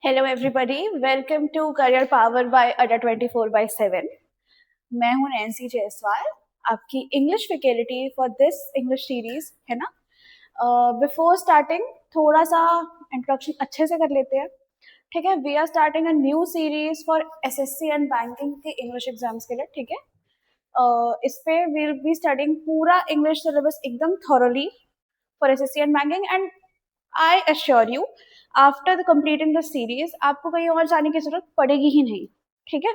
Hello everybody, welcome to career power by Adda 24/7। मैं हूं Nancy Jaiswal, आपकी English faculty for this English series है ना। बिफोर स्टार्टिंग थोड़ा सा इंट्रोडक्शन अच्छे से कर लेते हैं, ठीक है। We are starting a new series for SSC and banking के इंग्लिश एग्जाम्स के लिए, ठीक है। इस पे विल बी स्टडिंग पूरा इंग्लिश सिलेबस एकदम thoroughly for SSC and banking, and I assure you after the completing the series आपको कहीं और जाने की जरूरत पड़ेगी ही नहीं, ठीक है।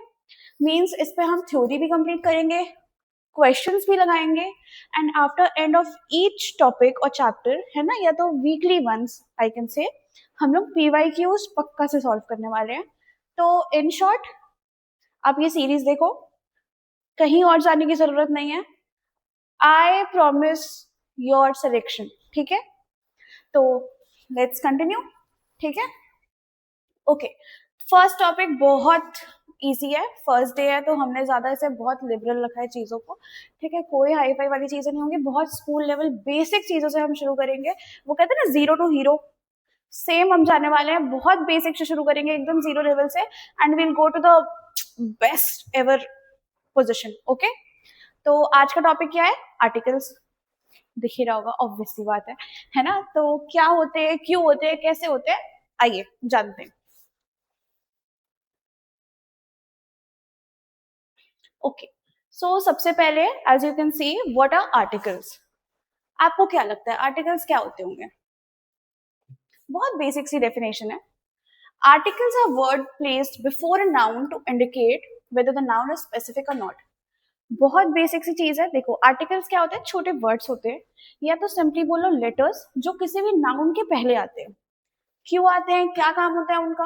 मीन्स इस पे हम थ्योरी भी कंप्लीट करेंगे, क्वेश्चंस भी लगाएंगे, and after end of each topic और चैप्टर है ना, या तो weekly once I can say हम लोग पीवाईक्यूज पक्का से सॉल्व करने वाले हैं। तो इन शॉर्ट आप ये सीरीज देखो, कहीं और जाने की जरूरत नहीं है। आई प्रॉमिस योर सिलेक्शन, ठीक है। तो लेट्स कंटिन्यू, ठीक है। ओके, फर्स्ट टॉपिक बहुत इजी है, फर्स्ट डे है तो हमने ज्यादा इसे बहुत लिबरल रखा है चीजों को, ठीक है। कोई हाई फाई वाली चीजें नहीं होंगी, बहुत स्कूल लेवल बेसिक चीजों से हम शुरू करेंगे। वो कहते हैं ना जीरो टू हीरो, सेम हम जाने वाले हैं, बहुत बेसिक से शुरू करेंगे एकदम जीरो लेवल से, and will go to the best ever position, okay. तो आज का टॉपिक क्या है? आर्टिकल्स। दिख ही रहा होगा, ऑब्वियस सी बात है ना। तो क्या होते हैं, क्यों होते हैं, कैसे होते हैं, आइए जानते हैं। ओके, सो सबसे पहले as you can see what are articles. आपको क्या लगता है आर्टिकल्स क्या होते होंगे? बहुत बेसिक सी डेफिनेशन है। Articles are word placed before a noun to indicate whether the noun is specific और नॉट। बहुत बेसिक सी चीज है। देखो, आर्टिकल्स क्या होते हैं? छोटे वर्ड्स होते हैं, या तो सिंपली बोलो लेटर्स, जो किसी भी नाउन के पहले आते हैं। क्यों आते हैं, क्या काम होता है उनका?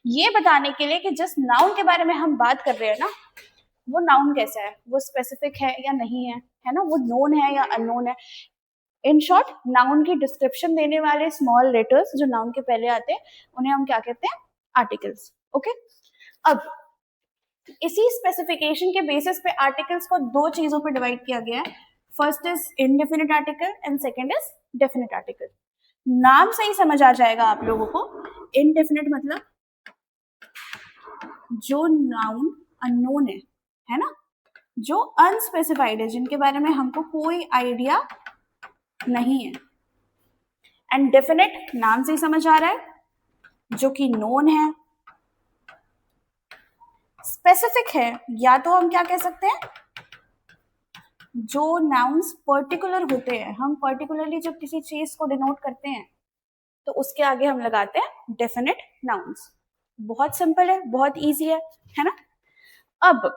ये बताने के लिए कि जिस नाउन के बारे में हम बात कर रहे हैं ना, वो नाउन कैसा है, वो स्पेसिफिक है या नहीं है ना, वो नोन है या अननोन है। इन शॉर्ट, नाउन की डिस्क्रिप्शन देने वाले स्मॉल लेटर्स जो नाउन के पहले आते हैं, उन्हें हम क्या कहते हैं? Articles, okay. अब इसी स्पेसिफिकेशन के बेसिस पे आर्टिकल्स को दो चीजों पे डिवाइड किया गया है। First is indefinite article and second is definite article. नाम से ही समझ आ जाएगा आप लोगों को, इनडेफिनिट मतलब जो नाउन अननोन है ना, जो अनस्पेसिफाइड है, जिनके बारे में हमको कोई आइडिया नहीं है। एंड डेफिनेट नाम से ही समझ आ रहा है, जो कि नोन है। स्पेसिफिक है, या तो हम क्या कह सकते हैं, जो नाउन्स पर्टिकुलर होते हैं, हम पर्टिकुलरली जब किसी चीज को डिनोट करते हैं तो उसके आगे हम लगाते हैं डेफिनेट नाउन्स। बहुत सिंपल है, बहुत इजी है ना। अब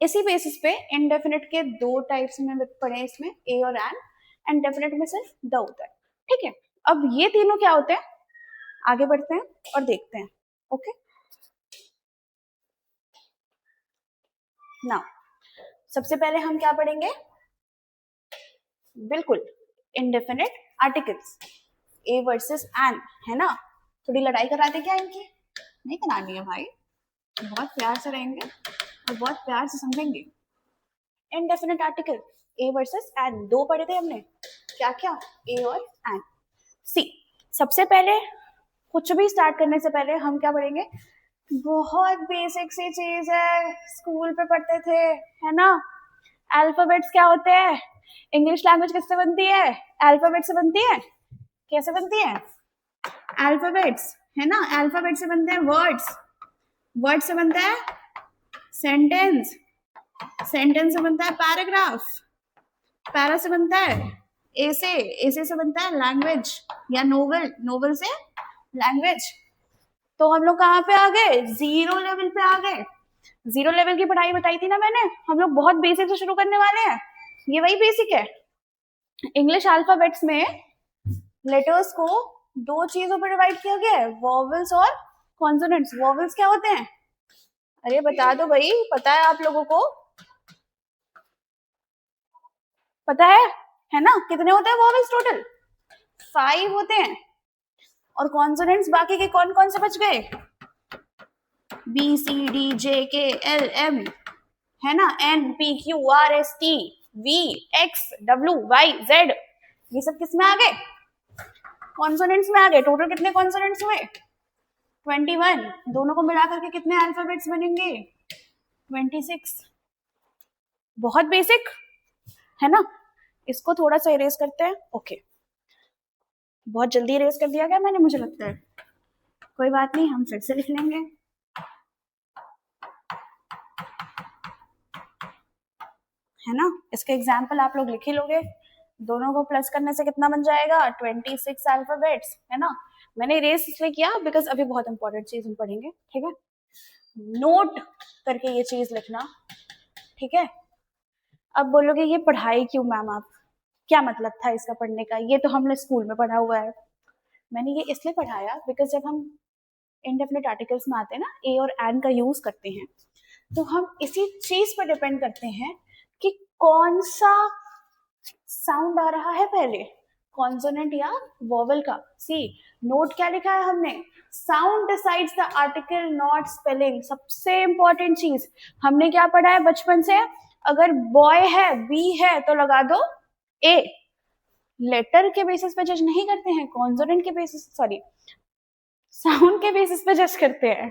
इसी बेसिस पे इनडेफिनेट के दो टाइप्स में पढ़े इसमें, ए और एंड डेफिनेट में सिर्फ द होता है, ठीक है। अब ये तीनों क्या होते हैं, आगे बढ़ते हैं और देखते हैं, ओके। नाउ सबसे पहले हम क्या पढ़ेंगे? बिल्कुल, indefinite articles, a versus an, है ना। थोड़ी लड़ाई कराते क्या इनकी? नहीं करानी है भाई, बहुत प्यार से रहेंगे और बहुत प्यार से समझेंगे। Indefinite article, a versus an, दो पढ़े थे हमने, क्या क्या? ए और एन। सी, सबसे पहले कुछ भी स्टार्ट करने से पहले हम क्या पढ़ेंगे? बहुत बेसिक सी चीज है, स्कूल पे पढ़ते थे, है ना। अल्फाबेट्स क्या होते हैं? इंग्लिश लैंग्वेज किससे बनती है? अल्फाबेट से बनती है। कैसे बनती है? अल्फाबेट्स, है ना। अल्फाबेट से बनते हैं वर्ड्स, वर्ड से बनता है सेंटेंस, सेंटेंस से बनता है पैराग्राफ, पैरा से बनता है ऐसे, ऐसे से बनता है लैंग्वेज या नोवेल, नोवेल से लैंग्वेज। तो हम लोग कहाँ पे आ गए? जीरो लेवल पे आ गए। जीरो लेवल की पढ़ाई बताई थी ना मैंने, हम लोग बहुत बेसिक से शुरू करने वाले हैं। ये वही बेसिक है। इंग्लिश अल्फाबेट्स में लेटर्स को दो चीजों पर डिवाइड किया गया है, वॉवल्स और कॉन्सोनेंट्स। वॉवल्स क्या होते हैं? अरे बता दो भाई, पता है आप लोगों को? पता है ना। कितने होते हैं वॉवल्स? टोटल 5 होते हैं। और कॉन्सोनेंट्स बाकी के कौन कौन से बच गए? बी सी डी जे के एल एम, है ना। N P Q R S T V X W Y Z, ये सब किस में आ गए? कॉन्सोनेंट्स में आ गए। टोटल कितने कॉन्सोनेंट्स हुए? 21, दोनों को मिला करके कितने अल्फाबेट्स बनेंगे? 26। बहुत बेसिक है ना? इसको थोड़ा सा इरेज करते हैं। ओके, बहुत जल्दी इरेज कर दिया गया मैंने, मुझे लगता है। कोई बात नहीं, हम फिर से लिख लेंगे। है ना? इसके एग्जाम्पल आप लोग लिख ही लोगे। दोनों को प्लस करने से कितना बन जाएगा? 26 अल्फाबेट्स, है ना? मैंने इरेज इसलिए किया बिकॉज अभी बहुत इंपॉर्टेंट चीज हम पढ़ेंगे, ठीक है? नोट करके ये चीज लिखना, ठीक है? अब बोलोगे ये पढ़ाई क्यों मैम आप? क्या मतलब था इसका पढ़ने का? ये तो हमने स्कूल में पढ़ा हुआ है। मैंने ये इसलिए पढ़ाया बिकॉज जब हम इंडेफिनिट आर्टिकल्स में आते हैं ना, ए और एन का यूज करते हैं, तो हम इसी चीज पर डिपेंड करते हैं कि कौन सा साउंड आ रहा है पहले, कॉन्सोनेंट या वोवेल का। सी, नोट क्या लिखा है हमने? Sound decides the article not spelling. सबसे इंपॉर्टेंट चीज हमने क्या पढ़ा है बचपन से? अगर बॉय है, बी है, तो लगा दो ए। लेटर के बेसिस पे जज नहीं करते हैं, कॉन्सोनेंट के बेसिस, सॉरी, साउंड के बेसिस पे जज करते हैं।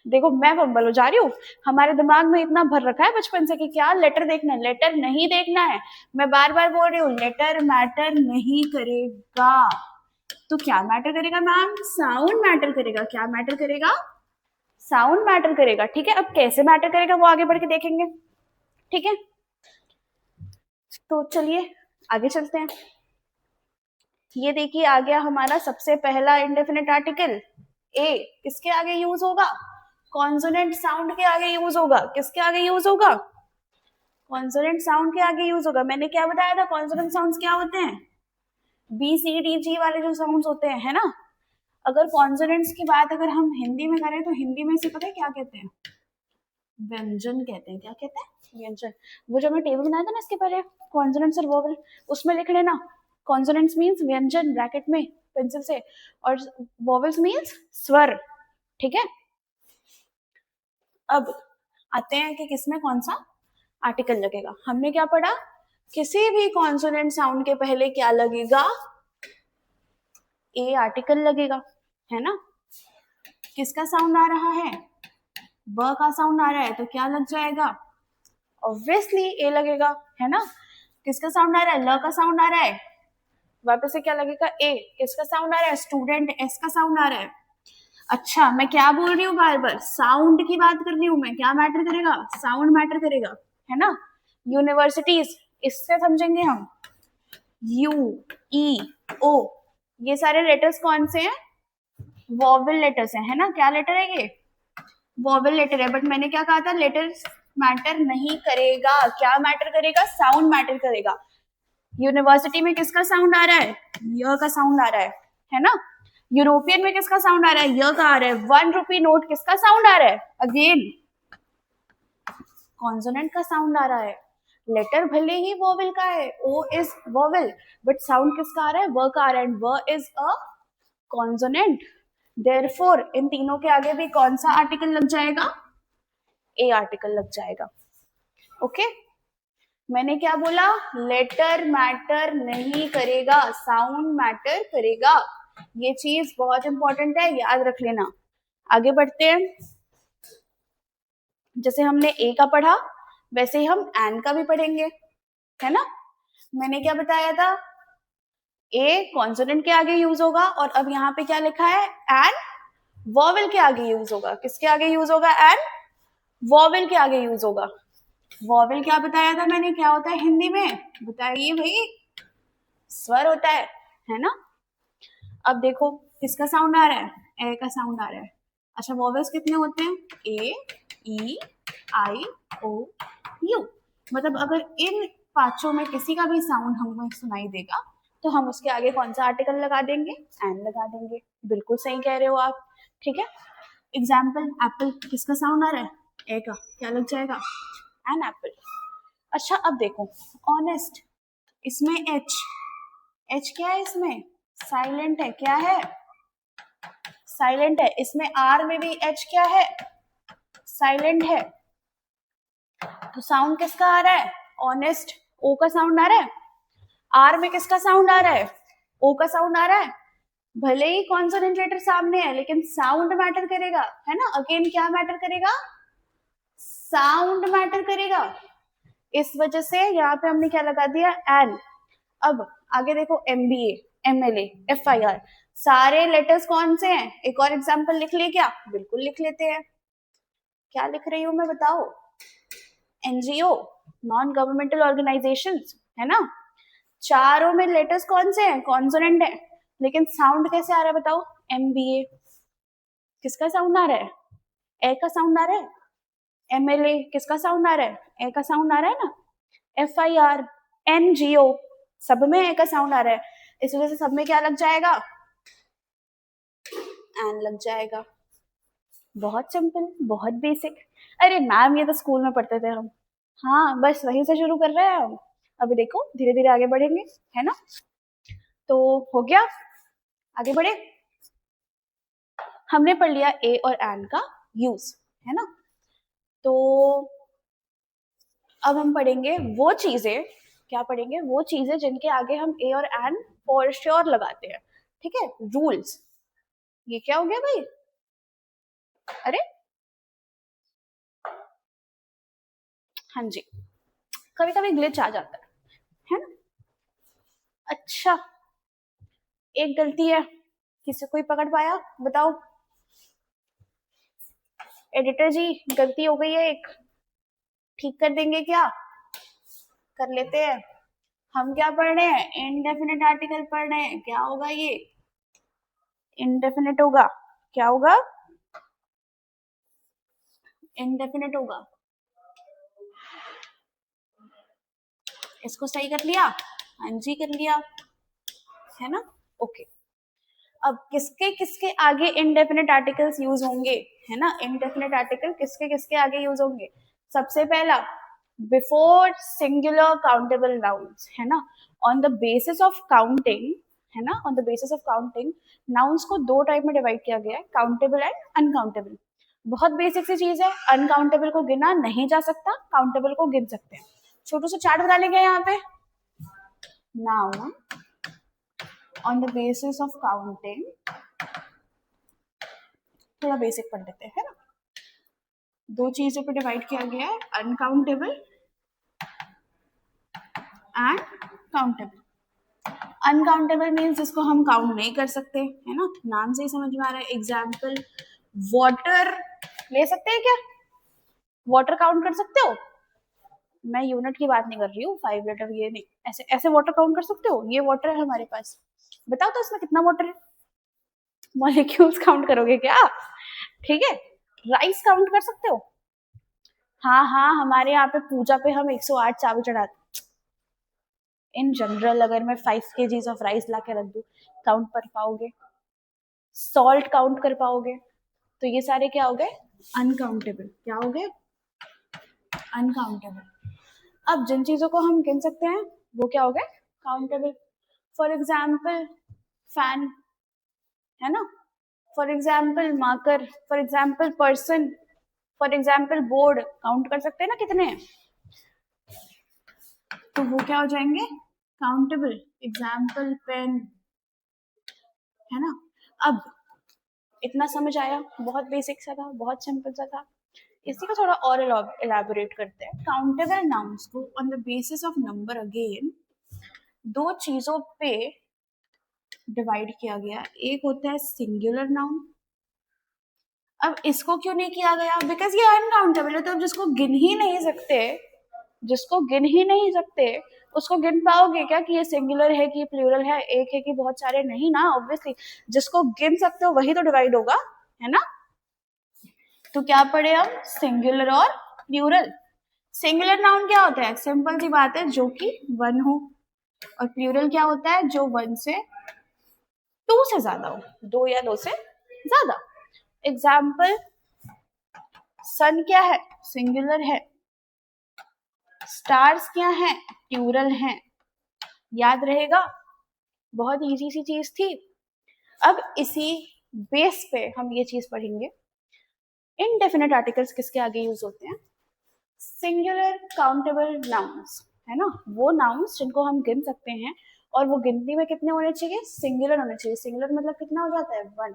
देखो मैं फंबल हो जा रही हूँ। हमारे दिमाग में इतना भर रखा है बचपन से कि क्या लेटर देखना है, लेटर नहीं देखना है। मैं बार बार बोल रही हूँ, लेटर मैटर नहीं करेगा। तो क्या मैटर करेगा मैम? साउंड मैटर करेगा। क्या मैटर करेगा? साउंड मैटर करेगा, ठीक है? अब कैसे मैटर करेगा वो आगे बढ़ के देखेंगे, ठीक है? तो चलिए आगे चलते हैं। ये देखिए आ गया हमारा सबसे पहला इंडेफिनिट आर्टिकल ए। किसके आगे यूज होगा? कॉन्सोनेंट साउंड के आगे यूज होगा। किसके आगे यूज होगा? कॉन्सोनेंट साउंड के आगे यूज होगा। मैंने क्या बताया था कॉन्सोनेंट साउंड्स क्या होते हैं? बी सी डी जी वाले जो साउंड्स होते हैं, है ना? अगर कॉन्सोनेंट्स की बात अगर हम हिंदी में करें तो हिंदी में इसे पता है क्या कहते हैं? व्यंजन कहते हैं। क्या कहते हैं? व्यंजन। वो जो मैं टेबल बनाया था ना इसके पहले, कॉन्सोनेंट्स और वोवेल, उसमें लिख लेना कॉन्सोनेंट्स मीन्स व्यंजन ब्रैकेट में पेंसिल से, और वोवेल्स मीन्स स्वर, ठीक है? अब आते हैं कि किसमें कौन सा आर्टिकल लगेगा। हमने क्या पढ़ा? किसी भी कॉन्सोनेंट साउंड के पहले क्या लगेगा? ए आर्टिकल लगेगा, है ना? किसका साउंड आ रहा है? ब का साउंड आ रहा है, तो क्या लग जाएगा? ऑब्वियसली ए लगेगा, है ना? किसका साउंड आ रहा है? ल का साउंड आ रहा है, वापस से क्या लगेगा? ए। किसका साउंड आ रहा है? स्टूडेंट, एस का साउंड आ रहा है। अच्छा, मैं क्या बोल रही हूँ बार बार? साउंड की बात कर रही हूँ मैं। क्या मैटर करेगा? साउंड मैटर करेगा, है ना? यूनिवर्सिटीज, इससे समझेंगे हम। यू, ई, ओ, ये सारे लेटर्स कौन से हैं? वॉवेल लेटर्स हैं, है ना? क्या लेटर है ये? वॉवेल लेटर है। बट मैंने क्या कहा था? लेटर्स मैटर नहीं करेगा। क्या मैटर करेगा? साउंड मैटर करेगा। यूनिवर्सिटी में किसका साउंड आ रहा है? य का साउंड आ रहा है ना? यूरोपियन में किसका साउंड आ रहा है? य का आ रहा है। 1 रुपी नोट किसका साउंड आ रहा है? अगेन कॉन्सोनेंट का साउंड आ रहा है। लेटर भले ही वोवेल का है, O is vowel, but sound किसका आ रहा है? व का आ रहा है, एंड व is a consonant. Therefore in तीनों के आगे भी कौन सा आर्टिकल लग जाएगा? ए आर्टिकल लग जाएगा। ओके, मैंने क्या बोला? लेटर मैटर नहीं करेगा, साउंड मैटर करेगा। ये चीज बहुत इंपॉर्टेंट है, याद रख लेना। आगे बढ़ते हैं। जैसे हमने ए का पढ़ा वैसे ही हम एन का भी पढ़ेंगे, है ना? मैंने क्या बताया था? ए कॉन्सोनेंट के आगे यूज होगा, और अब यहाँ पे क्या लिखा है? एन वॉवेल के आगे यूज होगा। किसके आगे यूज होगा? एन वॉवेल के आगे यूज होगा। वॉवेल क्या बताया था मैंने? क्या होता है हिंदी में? बताइए भाई। स्वर होता है ना? अब देखो किसका साउंड आ रहा है? ए का साउंड आ रहा है। अच्छा, वॉवेल्स कितने होते हैं? ए, ई, आई, ओ, यू। मतलब अगर इन पांचों में किसी का भी साउंड हमें सुनाई देगा तो हम उसके आगे कौन सा आर्टिकल लगा देंगे? एन लगा देंगे। बिल्कुल सही कह रहे हो आप, ठीक है? एग्जाम्पल, एप्पल, किसका साउंड आ रहा है? ए का। क्या लग जाएगा? An apple. अच्छा, अब देखो ऑनेस्ट, इसमें एच, एच क्या है? इसमें साइलेंट है। क्या है? साइलेंट है। इसमें आर में भी एच क्या है? साइलेंट है। तो साउंड किसका आ रहा है? ऑनेस्ट, ओ का साउंड आ रहा है। आर में किसका साउंड आ रहा है? ओ का साउंड आ रहा है। भले ही कॉन्सोनेंट लेटर सामने है लेकिन साउंड मैटर करेगा, है ना। अगेन क्या मैटर करेगा, साउंड मैटर करेगा। इस वजह से यहाँ पे हमने क्या लगा दिया, एन। अब आगे देखो, एमबीए, एमएलए, एफआईआर, सारे लेटर्स कौन से हैं? एक और एग्जांपल लिख लिए क्या? बिल्कुल लिख लेते हैं। क्या लिख रही हूं मैं, बताओ? एनजीओ, नॉन गवर्नमेंटल ऑर्गेनाइजेशंस, है ना। चारों में लेटर्स कौन से हैं? कॉन्सोनेंट है, लेकिन साउंड कैसे आ रहा है बताओ? एमबीए, किसका साउंड आ रहा है? ए का साउंड आ रहा है। एमएलए, किसका साउंड आ रहा है? ए का साउंड आ रहा है ना। एफआईआर, एनजीओ, सब में ए का साउंड आ रहा है, इस वजह से सब में क्या लग जाएगा? एन लग जाएगा। बहुत सिंपल, बहुत बेसिक। अरे मैम ये तो स्कूल में पढ़ते थे हम। हाँ बस वहीं से शुरू कर रहे हैं हम। अभी देखो धीरे धीरे आगे बढ़ेंगे, है ना। तो हो गया, आगे बढ़े। हमने पढ़ लिया ए और एन का यूज, है ना। तो अब हम पढ़ेंगे वो चीजें, क्या पढ़ेंगे? वो चीजें जिनके आगे हम ए और एन फॉर श्योर लगाते हैं, ठीक है। रूल्स। ये क्या हो गया भाई? अरे हाँ जी, कभी कभी ग्लिच आ जाता है ना। अच्छा, एक गलती है, किसी कोई पकड़ पाया? बताओ। एडिटर जी, गलती हो गई है एक, ठीक कर देंगे क्या? कर लेते हैं। हम क्या पढ़ रहे हैं? इनडेफिनेट आर्टिकल पढ़ रहे हैं। क्या होगा ये? इनडेफिनेट होगा। क्या होगा? इनडेफिनेट होगा। इसको सही कर लिया? हाँ जी कर लिया, है ना। ओके, अब किसके किसके आगे इनडेफिनेट आर्टिकल्स यूज होंगे, है ना। इनडेफिनेट आर्टिकल किसके किसके आगे यूज होंगे? सबसे पहला, बिफोर सिंगुलर काउंटेबल नाउन्स, है ना। On the basis of counting, है ना, on the basis of counting nouns को दो टाइप में डिवाइड किया गया है, काउंटेबल एंड अनकाउंटेबल। बहुत बेसिक सी चीज है, अनकाउंटेबल को गिना नहीं जा सकता, काउंटेबल को गिन सकते हैं। छोटू सा चार्ट बना लेंगे यहाँ पे। Noun on the basis of counting, थोड़ा बेसिक पढ़ लेते हैं, है ना। दो चीजों पे डिवाइड किया गया है, uncountable and countable. Uncountable means जिसको हम काउंट नहीं कर सकते, है ना। नाम से ही समझ में आ रहा है। एग्जाम्पल, वाटर ले सकते हैं क्या? वाटर काउंट कर सकते हो? मैं यूनिट की बात नहीं कर रही हूँ, 5 लीटर ये नहीं, ऐसे ऐसे वाटर काउंट कर सकते हो? ये वाटर है हमारे पास, बताओ तो इसमें कितना वाटर है? मॉलिक्यूल्स काउंट करोगे क्या? ठीक है। राइस काउंट कर सकते हो? हाँ हाँ, हमारे यहाँ पे पूजा पे हम 108 चावल चढ़ाते। इन जनरल अगर मैं 5 kgs ऑफ राइस ला के रख दूं, काउंट कर पाओगे? सॉल्ट काउंट कर पाओगे? तो ये सारे क्या हो गए? अनकाउंटेबल। क्या हो गए? अनकाउंटेबल। अब जिन चीजों को हम गिन सकते हैं वो क्या हो गए? काउंटेबल। फॉर एग्जाम्पल फैन, है ना। For example marker, for example person, for example board, count कर सकते हैं ना कितने हैं, तो वो क्या हो जाएंगे? काउंटेबल। एग्जाम्पल पेन, है ना। अब इतना समझ आया? बहुत बेसिक सा था, बहुत सिंपल सा था। इसी को थोड़ा और इलाबोरेट करते हैं। काउंटेबल नाउन्स को on the basis of number again दो चीजों पे डिवाइड किया गया। एक होता है सिंगुलर नाउन। अब इसको क्यों नहीं किया गया? बिकॉज ये अनकाउंटेबल है, तो अब जिसको गिन ही नहीं सकते, जिसको गिन ही नहीं सकते, उसको गिन पाओगे क्या कि ये सिंगुलर है कि प्लूरल है, एक है कि बहुत सारे? नहीं ना, ऑब्वियसली। जिसको गिन सकते हो वही तो डिवाइड होगा, है ना। तो क्या पढ़े हम? सिंगुलर और प्लूरल। सिंगुलर नाउन क्या होता है? सिंपल सी बात है, जो कि वन हो। और प्लूरल क्या होता है? जो वन से टू से ज्यादा हो, दो या दो से ज्यादा। एग्जाम्पल, सन क्या है? सिंगुलर है। स्टार्स क्या है? प्लूरल है। याद रहेगा? बहुत इजी सी चीज थी। अब इसी बेस पे हम ये चीज पढ़ेंगे, इनडेफिनेट आर्टिकल्स किसके आगे यूज होते हैं? सिंगुलर काउंटेबल नाउन्स, है ना। वो नाउन्स जिनको हम गिन सकते हैं और वो गिनती में कितने होने चाहिए, सिंगुलर होने चाहिए। सिंगुलर मतलब कितना हो जाता है, 1,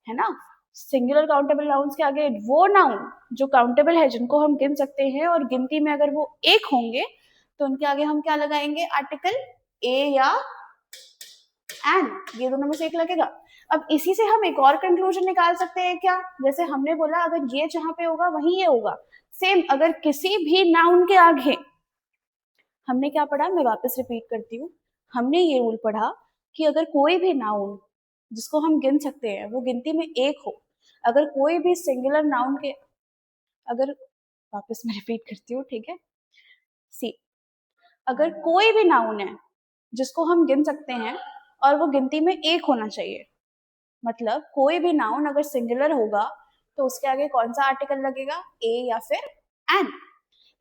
है ना। सिंगुलर काउंटेबल नाउन्स के आगे वो नाउन जो काउंटेबल है, जिनको हम गिन सकते हैं, और गिनती में अगर वो एक होंगे तो उनके आगे हम क्या लगाएंगे, आर्टिकल ए या एन, ये दोनों में से एक लगेगा। अब इसी से हम एक और कंक्लूजन निकाल सकते हैं क्या, जैसे हमने बोला अगर ये जहां पे होगा वहीं ये होगा। सेम अगर किसी भी नाउन के आगे, हमने क्या पढ़ा, मैं वापस रिपीट करती हूँ, हमने ये रूल पढ़ा कि अगर कोई भी नाउन जिसको हम गिन सकते हैं वो गिनती में एक हो, अगर कोई भी सिंगुलर नाउन के, अगर, वापस मैं रिपीट करती हूँ, ठीक है, सी, अगर कोई भी नाउन है जिसको हम गिन सकते हैं और वो गिनती में एक होना चाहिए, मतलब कोई भी नाउन अगर सिंगुलर होगा तो उसके आगे कौन सा आर्टिकल लगेगा, ए या फिर एन।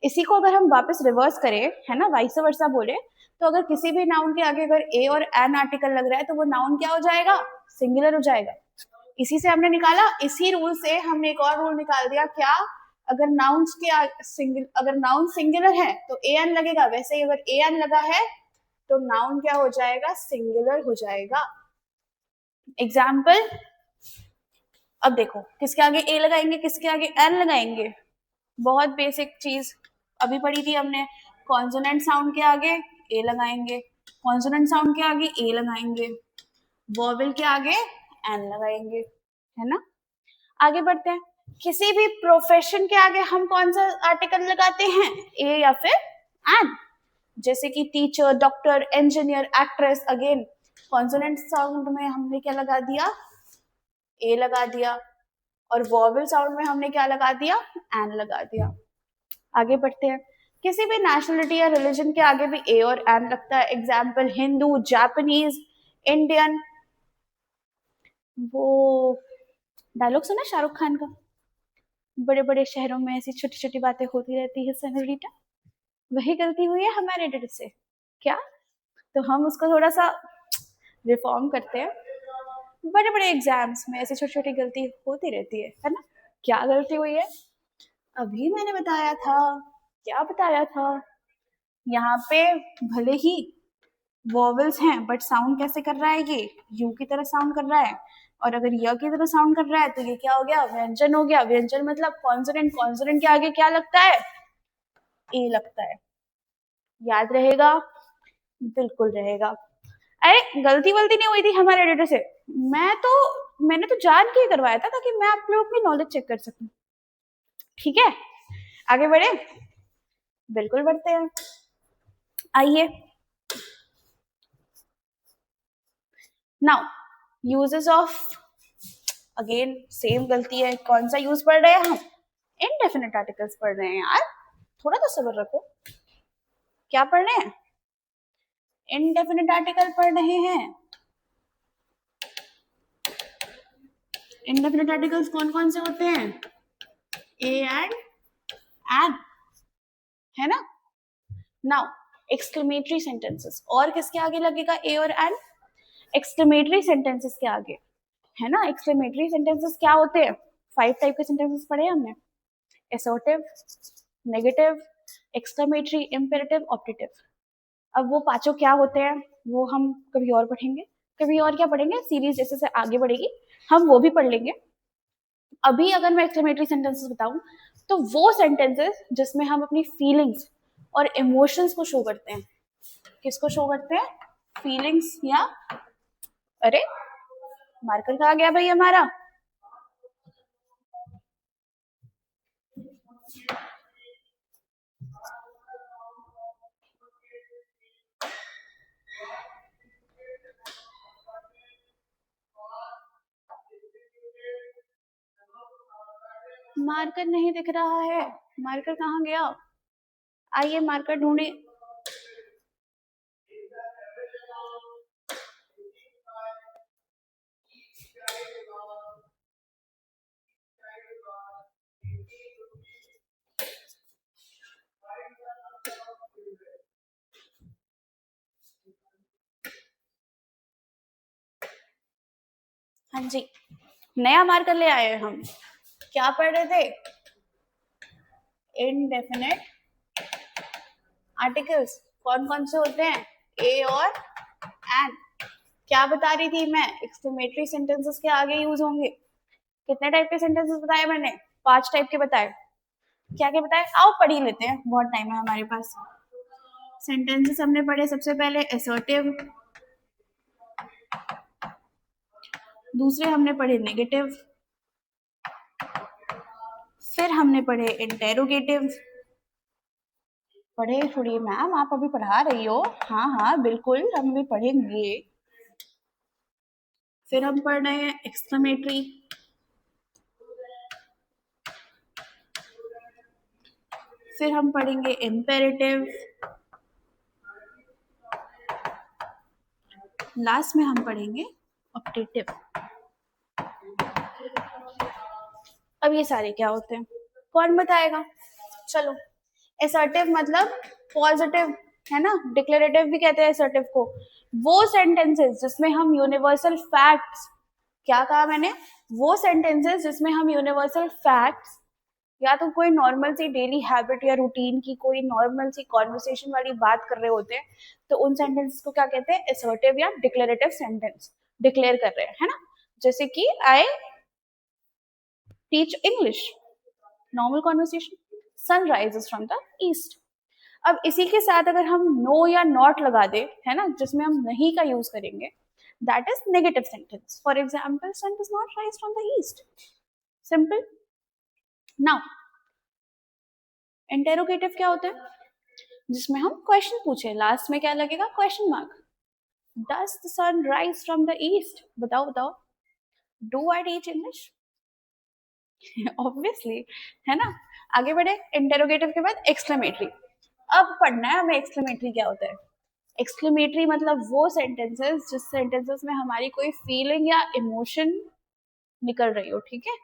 इसी को अगर हम वापस रिवर्स करें, है ना, वाइस वर्सा बोले, तो अगर किसी भी नाउन के आगे अगर ए और एन आर्टिकल लग रहा है तो वो नाउन क्या हो जाएगा, सिंगुलर हो जाएगा। इसी से हमने निकाला, इसी रूल से हमने एक और रूल निकाल दिया, क्या, अगर नाउन्स के अगर नाउन सिंगुलर है तो ए एन लगेगा, वैसे ही अगर ए एन लगा है तो नाउन क्या हो जाएगा, सिंगुलर हो जाएगा। एग्जाम्पल, अब देखो किसके आगे ए लगाएंगे, किसके आगे एन लगाएंगे, बहुत बेसिक चीज अभी पढ़ी थी हमने, कॉन्सोनेंट साउंड के आगे ए लगाएंगे, कॉन्सोनेंट साउंड के आगे ए लगाएंगे, वॉवेल के आगे एन लगाएंगे, है ना। आगे बढ़ते हैं, किसी भी प्रोफेशन के आगे हम कौन सा आर्टिकल लगाते हैं, ए या फिर एन, जैसे कि teacher, doctor, engineer, actress, again consonant sound में हमने क्या लगा दिया, ए लगा दिया, और वॉवेल साउंड में हमने क्या लगा दिया, एन लगा दिया। आगे बढ़ते हैं, किसी भी नेशनलिटी या रिलीजन के आगे भी ए और एन लगता है, एग्जाम्पल हिंदू, जापानीज, इंडियन। वो डायलॉग सुना शाहरुख खान का, बड़े बड़े शहरों में ऐसी छोटी छोटी बातें होती रहती है सेनोरिटा, वही गलती हुई है हमारे एडिटर से क्या, तो हम उसको थोड़ा सा रिफॉर्म करते हैं। बड़े बड़े एग्जाम्स में ऐसी छोटी छोटी गलती होती रहती है ना। क्या गलती हुई है, अभी मैंने बताया था, क्या बताया था, यहाँ पे भले ही वॉवेल्स हैं बट साउंड कैसे कर रहा है, ये यू की तरह साउंड कर रहा है, और अगर य की तरह साउंड कर रहा है तो ये क्या हो गया, व्यंजन हो गया। व्यंजन मतलब कॉन्सोनेंट, कॉन्सोनेंट के आगे क्या लगता है, ए लगता है। याद रहेगा, बिल्कुल रहेगा। अरे गलती वलती नहीं हुई थी हमारे एडिटर से, मैंने तो जान के करवाया था ताकि मैं आप लोगों की नॉलेज चेक कर सकूं, ठीक है। आगे बढ़े, बिल्कुल बढ़ते हैं, आइए। Now uses of, again same गलती है, कौन सा यूज पढ़ रहे हैं हम, इनडेफिनेट आर्टिकल्स पढ़ रहे हैं यार, थोड़ा तो सब्र रखो। क्या पढ़ रहे हैं, इनडेफिनेट आर्टिकल पढ़ रहे हैं। इनडेफिनेट आर्टिकल्स कौन कौन से होते हैं, ए एंड एन, है ना। नाउ एक्सक्लेमेटरी सेंटेंसेस, और किसके आगे लगेगा ए और एन, एक्सक्लेमेटरी सेंटेंसेस के आगे, है ना। एक्सक्लेमेटरी सेंटेंसेस क्या होते हैं, 5 टाइप के सेंटेंसेस पढ़े हमने, assertive, negative, exclamatory, imperative, optative. अब वो पांचों क्या होते हैं वो हम कभी और पढ़ेंगे, कभी और क्या पढ़ेंगे, सीरीज जैसे से आगे बढ़ेगी हम वो भी पढ़ लेंगे। अभी अगर मैं एक्सक्लेमेटरी सेंटेंसेस बताऊं तो वो सेंटेंसेस जिसमें हम अपनी फीलिंग्स और इमोशंस को शो करते हैं, किसको शो करते हैं, फीलिंग्स या, अरे मार्कर कहाँ गया भाई हमारा, मार्कर नहीं दिख रहा है, मार्कर कहाँ गया, आइए मार्कर ढूंढे। हाँ जी, नया मार्कर ले आए हम। क्या पढ़ रहे थे, इनडेफिनेट आर्टिकल्स कौन कौन से होते हैं, ए और एन। क्या बता रही थी मैं, एक्सक्लेमेटरी सेंटेंसेस के आगे यूज होंगे। कितने टाइप के सेंटेंसेस बताए मैंने, 5 टाइप के बताए। क्या क्या बताए, आओ पढ़ ही लेते हैं, बहुत टाइम है हमारे पास। सेंटेंसेस हमने पढ़े सबसे पहले असर्टिव, दूसरे हमने पढ़े नेगेटिव, फिर हमने पढ़े इंटेरोगेटिव। पढ़े थोड़ी मैम, आप अभी पढ़ा रही हो। हाँ हाँ बिल्कुल, हम भी पढ़ेंगे। फिर हम पढ़ रहे हैं एक्सक्लेमेटरी, फिर हम पढ़ेंगे इम्पेरेटिव, लास्ट में हम पढ़ेंगे ऑप्टेटिव। अब ये सारे क्या होते हैं, कौन बताएगा? चलो, असर्टिव मतलब पॉजिटिव है ना, डिक्लेरेटिव भी कहते हैं असर्टिव को। वो सेंटेंसेस जिसमें हम यूनिवर्सल फैक्ट्स, क्या कहा मैंने, वो सेंटेंसेस जिसमें हम यूनिवर्सल फैक्ट्स या तो कोई नॉर्मल सी डेली हैबिट या रूटीन की कोई नॉर्मल सी कॉन्वर्सेशन वाली बात कर रहे होते हैं, तो उन सेंटेंसेस को क्या कहते हैं, असर्टिव या डिक्लेरेटिव सेंटेंस। डिक्लेयर कर रहे हैं, है ना। जैसे कि I teach English, normal conversation, sun rises from the east. अब इसी के साथ अगर हम नो या नॉट लगा दे, है ना, जिसमें हम नहीं का यूज करेंगे, that is negative sentence. For example, sun does not rise from the east. Simple. Now interrogative क्या होता है, जिसमें हम क्वेश्चन पूछे, लास्ट में क्या लगेगा, question mark. Does the sun rise from the east, बताओ बताओ, do I teach English? Obviously, है ना। आगे बढ़े, इंटेरोगेटिव के बाद एक्सक्लेमेटरी। अब पढ़ना है हमें एक्सक्लेमेटरी क्या होता है। एक्सक्लेमेटरी मतलब वो सेंटेंसेस जिस सेंटेंसेस में हमारी कोई फीलिंग या इमोशन निकल रही हो, ठीक है।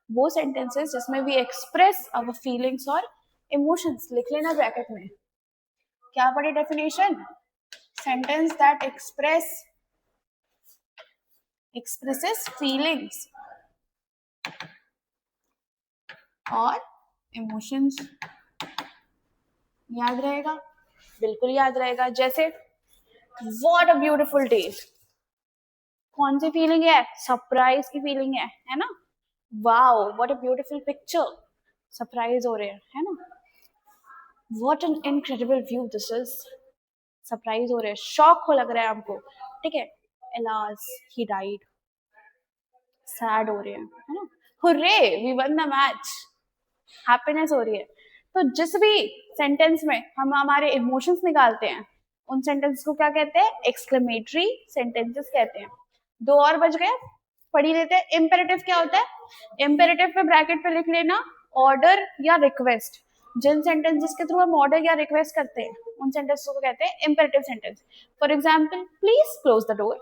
वो सेंटेंसेस जिसमें वी एक्सप्रेस आवर फीलिंग्स और इमोशंस। लिख लेना ब्रैकेट में, क्या पढ़ी definition, sentence that expresses feelings और इमोशंस। याद रहेगा, बिल्कुल याद रहेगा। जैसे व्हाट अ ब्यूटीफुल डे, कौन सी फीलिंग है, सरप्राइज की फीलिंग है ना। Wow what a beautiful picture, surprise हो रहे हैं, है ना। What an incredible view this is, surprise हो रहे हैं, शॉक हो लग रहा है हमको, ठीक है। एलास ही डाइड, सैड हो रहे हैं, है ना। Hurray we won the match, happiness हो रही है। तो जिस भी सेंटेंस में हम हमारे इमोशंस निकालते हैं, उन सेंटेंस को क्या कहते हैं, एक्सक्लेमेटरी सेंटेंसेस कहते हैं। 2 और बच गए, पढ़ ही लेते हैं। इम्पेरेटिव क्या होता है, इम्पेरेटिव पे ब्रैकेट पे लिख लेना ऑर्डर या रिक्वेस्ट। जिन सेंटेंसेस के थ्रू हम ऑर्डर या रिक्वेस्ट करते हैं, उन सेंटेंसेस को कहते हैं imperative sentence. For example, please close the door,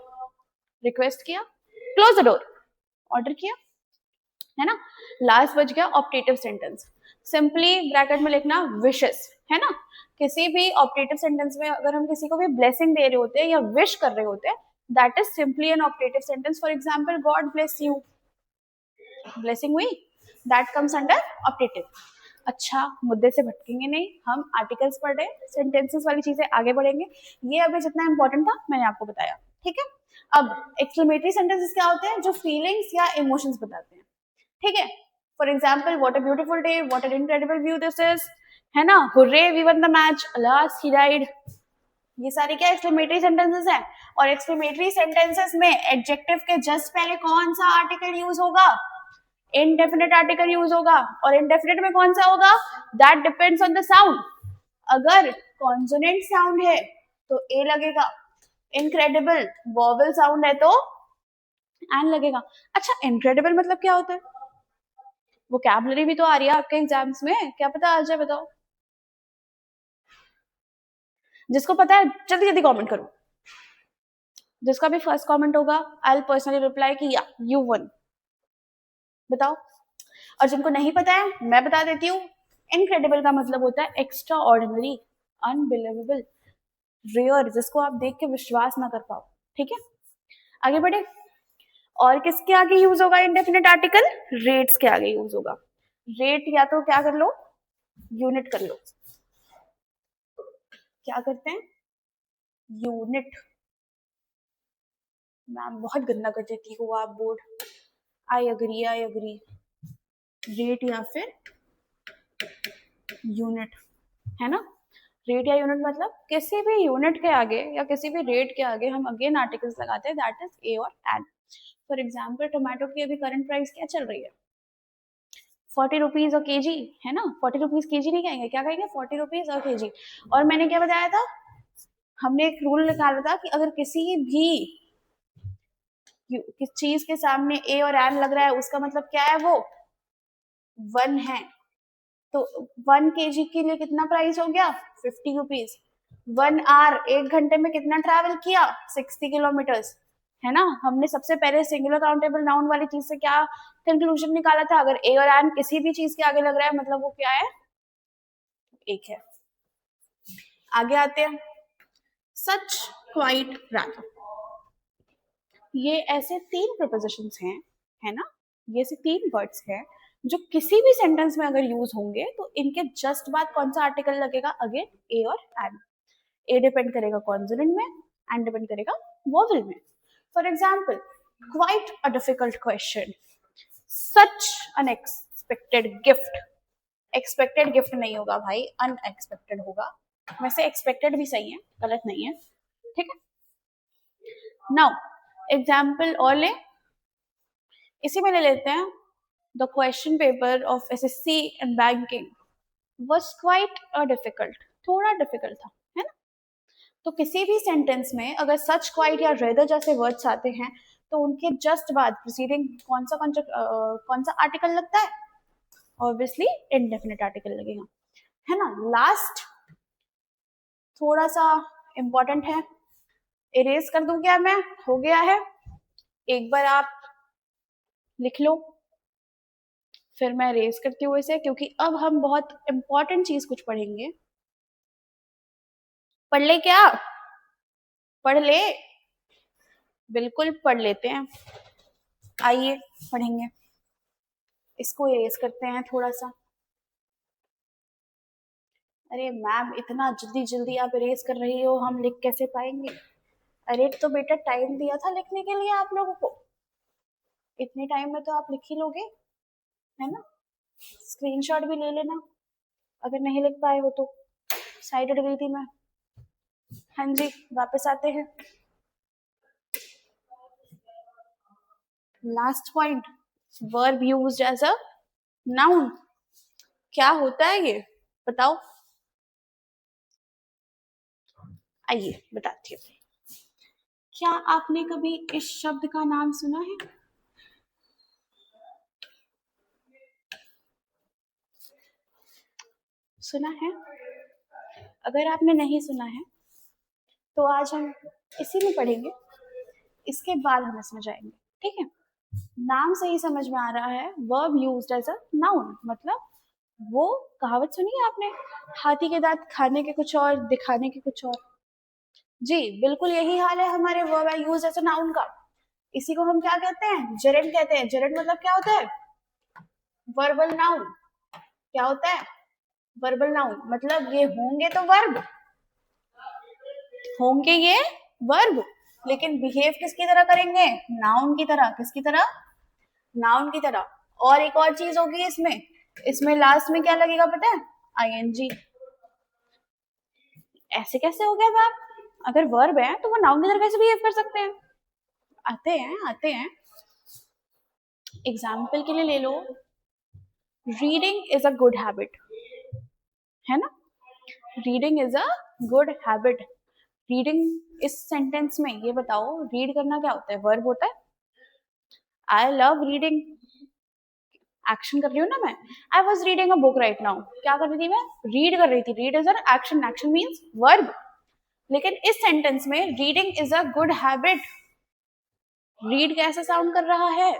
request किया, क्लोज द डोर, ऑर्डर किया, है ना। लास्ट बच गया ऑप्टेटिव सेंटेंस। सिंपली ब्रैकेट में लिखना विशेस, है ना। किसी भी ऑप्टेटिव सेंटेंस में अगर हम किसी को भी ब्लेसिंग दे रहे होते हैं या विश कर रहे होते हैं, that is simply an optative sentence. For example, God bless you, blessing हुई, दैट कम्स अंडर ऑप्टेटिव। अच्छा, मुद्दे से भटकेंगे नहीं, हम आर्टिकल्स पढ़ रहे हैं, सेंटेंसेस वाली चीजें आगे बढ़ेंगे। ये अभी जितना इंपॉर्टेंट था मैंने आपको बताया, ठीक है। अब एक्सक्लेमेटरी सेंटेंसेस क्या होते हैं, जो फीलिंग्स या इमोशंस बताते हैं, ठीक है। For example, what a beautiful day, what an incredible view this is, है ना। Hurray we won the match, alas he died. ये सारे क्या एक्सक्लेमेटरी सेंटेंसेस हैं। और एक्सक्लेमेटरी सेंटेंसेस में एडजेक्टिव के जस्ट पहले कौन सा आर्टिकल यूज होगा, इनडेफिनेट आर्टिकल यूज होगा। और इनडेफिनेट में कौन सा होगा, that depends on the sound. अगर कॉन्सोनेंट साउंड है तो ए लगेगा, इनक्रेडिबल वॉवल साउंड है तो एन लगेगा। अच्छा, इनक्रेडिबल मतलब क्या होता है, वोकैबुलरी भी तो आ रही है आपके एग्जाम्स में, क्या पता आ जाए, बताओ। जिसको पता है जल्दी जल्दी कमेंट करो, जिसका भी फर्स्ट कमेंट होगा आई विल पर्सनली रिप्लाई कि या यू वन, बताओ। और जिनको नहीं पता है मैं बता देती हूँ, इनक्रेडिबल का मतलब होता है एक्स्ट्रा ऑर्डिनरी, अनबिलीवेबल, रेयर, जिसको आप देख के विश्वास ना कर पाओ, ठीक है। आगे बढ़े, और किसके आगे यूज होगा इंडेफिनिट आर्टिकल, रेट्स के आगे यूज होगा। रेट या तो क्या कर लो, यूनिट कर लो, क्या करते हैं, यूनिट, मैम बहुत गंदा कर देती हो आप board. I agree, I agree. Rate या फिर यूनिट, है ना। रेट या यूनिट मतलब किसी भी यूनिट के आगे या किसी भी रेट के आगे हम अगेन आर्टिकल्स लगाते हैं, दैट इज ए और एन। फॉर एग्जाम्पल टोमेटो की अभी करंट प्राइस क्या चल रही है? 40 रुपीज और केजी, है ना। 40 रुपीज केजी नहीं कहेंगे, क्या कहेंगे? 40 रुपीज और केजी। और मैंने क्या बताया था? हमने एक रूल निकाला था कि अगर किसी भी किस चीज के सामने ए और एन लग रहा है उसका मतलब क्या है? वो 1 है। तो 1 केजी के लिए कितना प्राइस हो गया? 50 रुपीज। 1 आवर, 1 घंटे में कितना ट्रैवल किया? 60 किलोमीटर्स, है ना। हमने सबसे पहले सिंगुलर काउंटेबल नाउन वाली चीज से क्या कंक्लूजन निकाला था? अगर ए और एन किसी भी चीज के आगे लग रहा है मतलब वो क्या है? एक है। आगे आते हैं, सच, क्वाइट, रादर। ये ऐसे 3 प्रपोजिशंस हैं, है ना। ये ऐसे 3 वर्ड्स हैं जो किसी भी सेंटेंस में अगर यूज होंगे तो इनके जस्ट बाद कौन सा आर्टिकल लगेगा? अगेन ए और एन। ए डिपेंड करेगा कॉन्सोनेंट में, एन डिपेंड करेगा वोवेल में। For example, quite a difficult question, such unexpected gift. Expected gift नहीं होगा भाई, अनएक्सपेक्टेड होगा। वैसे एक्सपेक्टेड भी सही है, गलत नहीं है, ठीक है। नाउ एग्जाम्पल और ले, इसी में ले लेते हैं। The question paper of SSC and banking was quite a difficult, थोड़ा डिफिकल्ट था, है ना। तो किसी भी सेंटेंस में अगर सच, क्वाइट या रेदर जैसे वर्ड्स आते हैं तो उनके जस्ट बाद प्रीसीडिंग कौन सा आर्टिकल लगता है? ऑब्वियसली इंडेफिनिट आर्टिकल लगेगा, है ना। लास्ट थोड़ा सा इंपॉर्टेंट है, इरेज कर दूं क्या मैं? हो गया है, एक बार आप लिख लो, फिर मैं इरेज करती हूँ इसे, क्योंकि अब हम बहुत इंपॉर्टेंट चीज कुछ पढ़ेंगे। पढ़ ले क्या? पढ़ ले, बिल्कुल पढ़ लेते हैं। आइए पढ़ेंगे, इसको इरेज करते हैं थोड़ा सा। अरे मैम इतना जल्दी जल्दी आप इरेज कर रही हो, हम लिख कैसे पाएंगे? अरे तो बेटा टाइम दिया था लिखने के लिए आप लोगों को, इतने टाइम में तो आप लिख ही लोगे, है ना। स्क्रीनशॉट भी ले लेना अगर नहीं लिख पाए हो तो। साइड हट गई थी मैं। हाँ जी, वापस आते हैं। Last point, verb used as a noun. क्या होता है ये बताओ? आइए बताती हूँ। क्या आपने कभी इस शब्द का नाम सुना है? सुना है? अगर आपने नहीं सुना है तो आज हम इसी में पढ़ेंगे, इसके बाद हम इसमें जाएंगे, ठीक है। नाम से ही समझ में आ रहा है, verb used as a noun मतलब वो कहावत सुनी है आपने, हाथी के दांत खाने के कुछ और दिखाने के कुछ और। जी बिल्कुल यही हाल है हमारे verb used as a noun का। इसी को हम क्या कहते हैं? जेरेंट कहते हैं। जेरेंट मतलब क्या होता है? Verbal noun. क्या होता है? वर्बल नाउन मतलब ये होंगे तो वर्ब, होंगे ये वर्ब, लेकिन बिहेव किसकी तरह करेंगे? नाउन की तरह। किसकी तरह? नाउन की तरह। और एक और चीज होगी इसमें, इसमें लास्ट में क्या लगेगा पता है? आईएनजी। ऐसे कैसे हो गया मैम? अगर वर्ब है तो वो नाउन की तरह कैसे बिहेव कर सकते हैं? आते हैं एग्जाम्पल के लिए ले लो, reading is a good habit, है ना। Reading is a good habit. Reading इस सेंटेंस में ये बताओ, रीड करना क्या होता है? वर्ब होता है। आई लव रीडिंग, एक्शन कर रही हूँ ना मैं। I was reading a book right now, क्या कर रही थी मैं? रीड कर रही थी। Read is an action, action means verb. लेकिन इस सेंटेंस में reading is a good habit, read कैसे साउंड कर रहा है?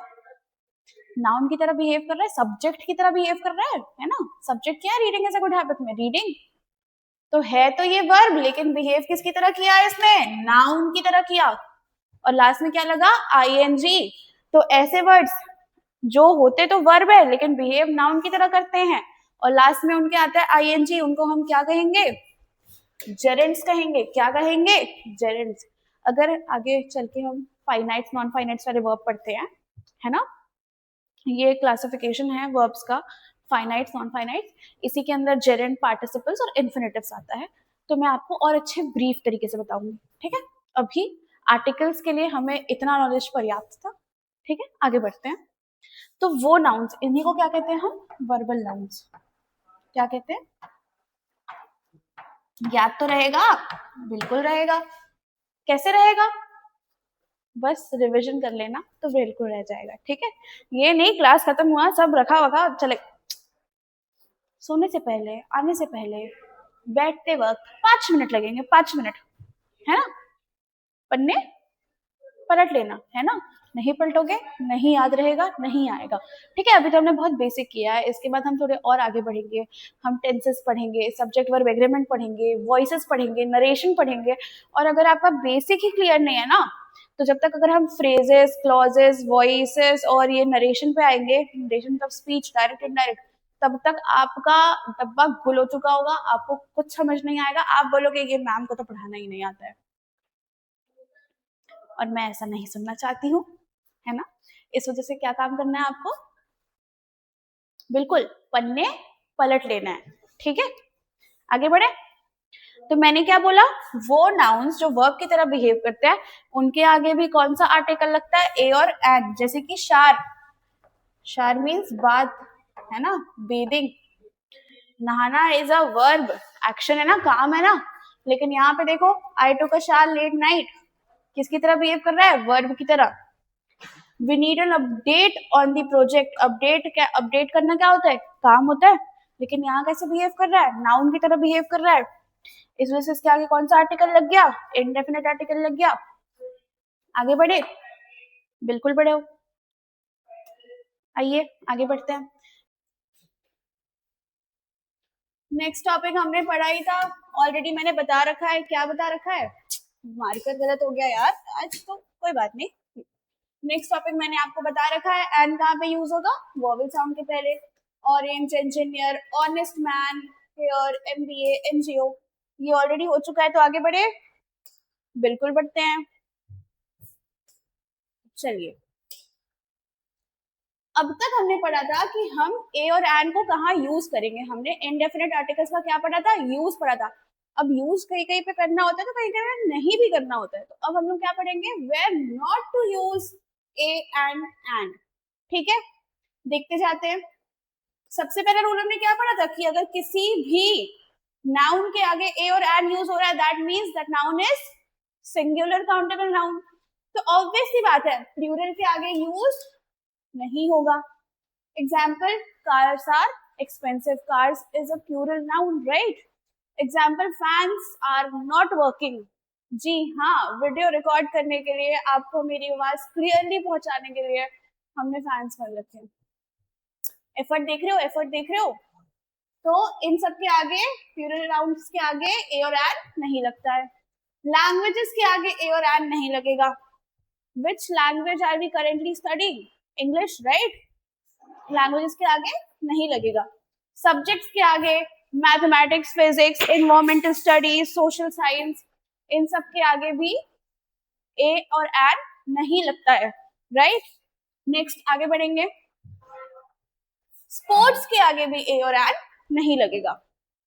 नाउन की तरह बिहेव कर रहा है, सब्जेक्ट की तरह बिहेव कर रहा है ना। सब्जेक्ट क्या है reading is a good habit में? रीडिंग। तो है तो ये वर्ब, लेकिन बिहेव किसकी तरह किया है इसने? नाउन की तरह किया। और लास्ट में क्या लगा? आईएनजी। तो ऐसे वर्ड्स जो होते तो वर्ब है लेकिन बिहेव नाउन की तरह करते हैं और लास्ट में उनके आता है आईएनजी, उनको हम क्या कहेंगे? जेरेंट्स कहेंगे, क्या कहेंगे, जेरेंट्स। अगर आगे चल के हम फाइनाइट्स नॉन फाइनाइट्स वाले वर्ब पढ़ते हैं, है ना, ये क्लासिफिकेशन है वर्ब्स का, फाइनाइट्स नॉन फाइनाइट्स, इसी के अंदर जेरेंट, पार्टिसिपल्स और इन्फिनेटिव्स आता है। तो मैं आपको और अच्छे ब्रीफ तरीके से बताऊंगी, ठीक है। अभी आर्टिकल्स के लिए हमें इतना नॉलेज पर्याप्त था, ठीक है, आगे बढ़ते हैं। तो वो नाउन्स, इन्हीं को क्या कहते हैं हम, वर्बल नाउन्स। क्या कहते हैं, याद तो रहेगा, बिल्कुल रहेगा। कैसे रहेगा, बस रिवीजन कर लेना तो बिल्कुल रह जाएगा, ठीक है। ये नहीं क्लास खत्म हुआ सब रखा वखा चले, सोने से पहले, आने से पहले, बैठते वक्त 5 मिनट लगेंगे, 5 मिनट, है ना, पन्ने पलट लेना, है ना। नहीं पलटोगे नहीं याद रहेगा, नहीं आएगा, ठीक है। अभी तो हमने बहुत बेसिक किया है, इसके बाद हम थोड़े और आगे बढ़ेंगे। हम टेंसेस पढ़ेंगे, सब्जेक्ट वर्ब एग्रीमेंट पढ़ेंगे, वॉइसेस पढ़ेंगे, नरेशन पढ़ेंगे। और अगर आपका बेसिक ही क्लियर नहीं है ना, तो जब तक अगर हम फ्रेजेस, क्लॉजेस, वॉइसेस और ये नरेशन पे आएंगे, नरेशन का स्पीच डायरेक्ट इनडायरेक्ट, तब तक आपका डब्बा गुल हो चुका होगा, आपको कुछ समझ नहीं आएगा, आप बोलोगे ये मैम को तो पढ़ाना ही नहीं आता है। और मैं ऐसा नहीं सुनना चाहती हूँ, है ना। इस वजह से क्या काम करना है आपको, बिल्कुल पन्ने पलट लेना है, ठीक है। आगे बढ़े। तो मैंने क्या बोला, वो नाउन्स जो वर्ब की तरह बिहेव करते हैं, उनके आगे भी कौन सा आर्टिकल लगता है, ए और एन। जैसे कि शार, शार मीन्स बात, है ना, बेदिंग। नहाना इज अ वर्ब, एक्शन है ना, काम है ना। लेकिन यहाँ पे देखो, आई टुक अ शार लेट नाइट, किसकी तरह बिहेव कर रहा है, वर्ब की तरह। We need an update on the project, update क्या, अपडेट करना क्या होता है, काम होता है। लेकिन यहाँ कैसे बिहेव कर रहा है, नाउन की तरह बिहेव कर रहा है। इस वजह से इसके आगे कौन सा आर्टिकल लग गया, इंडेफिनिट आर्टिकल लग गया। आगे बढ़े, बिल्कुल बढ़े हो। आइए आगे बढ़ते हैं। नेक्स्ट टॉपिक हमने पढ़ा ही था, ऑलरेडी मैंने बता रखा है, क्या बता रखा है, मार्कर गलत हो गया यार आज, तो कोई बात नहीं। नेक्स्ट टॉपिक मैंने आपको बता रखा है, एन कहाँ पे यूज होगा, वॉवेल साउंड के पहले। Orange, engineer, honest man, heir, MBA, NGO, ये ऑलरेडी हो चुका है। तो आगे बढ़े, बिल्कुल बढ़ते हैं। चलिए, अब तक हमने पढ़ा था कि हम ए और एन को कहाँ यूज करेंगे, हमने इनडेफिनेट आर्टिकल्स का क्या पढ़ा था, यूज पढ़ा था। अब यूज कहीं कहीं पे करना होता है, तो कहीं कहीं नहीं भी करना होता है। तो अब हम लोग क्या पढ़ेंगे, where not to use a and an, ठीक है। देखते जाते हैं। सबसे पहले रूल हमने क्या पढ़ा था कि अगर किसी भी नाउन के आगे ए और एन यूज हो रहा है, that means that noun is singular countable noun. तो ऑब्वियस सी बात है, प्लूरल के आगे यूज नहीं होगा। Example, cars are expensive, cars is a plural noun, right. Example, fans are not working. जी हाँ, वीडियो रिकॉर्ड करने के लिए, आपको मेरी आवाज क्लियरली पहुंचाने के लिए हमने फैंस कर रखे हैं। एफर्ट देख रहे हो, एफर्ट देख रहे हो। तो इन सब के आगे, प्लूरल नाउन्स के आगे ए और एन नहीं लगता है। लैंग्वेजेस के आगे ए और एन नहीं लगेगा। Which language are we currently studying, English, right. Languages के आगे नहीं लगेगा। सब्जेक्ट्स के आगे, mathematics, physics, environmental studies, social science, इन सब के आगे भी ए और एन नहीं लगता है, राइट। नेक्स्ट आगे बढ़ेंगे। स्पोर्ट्स के आगे भी ए और एन नहीं लगेगा।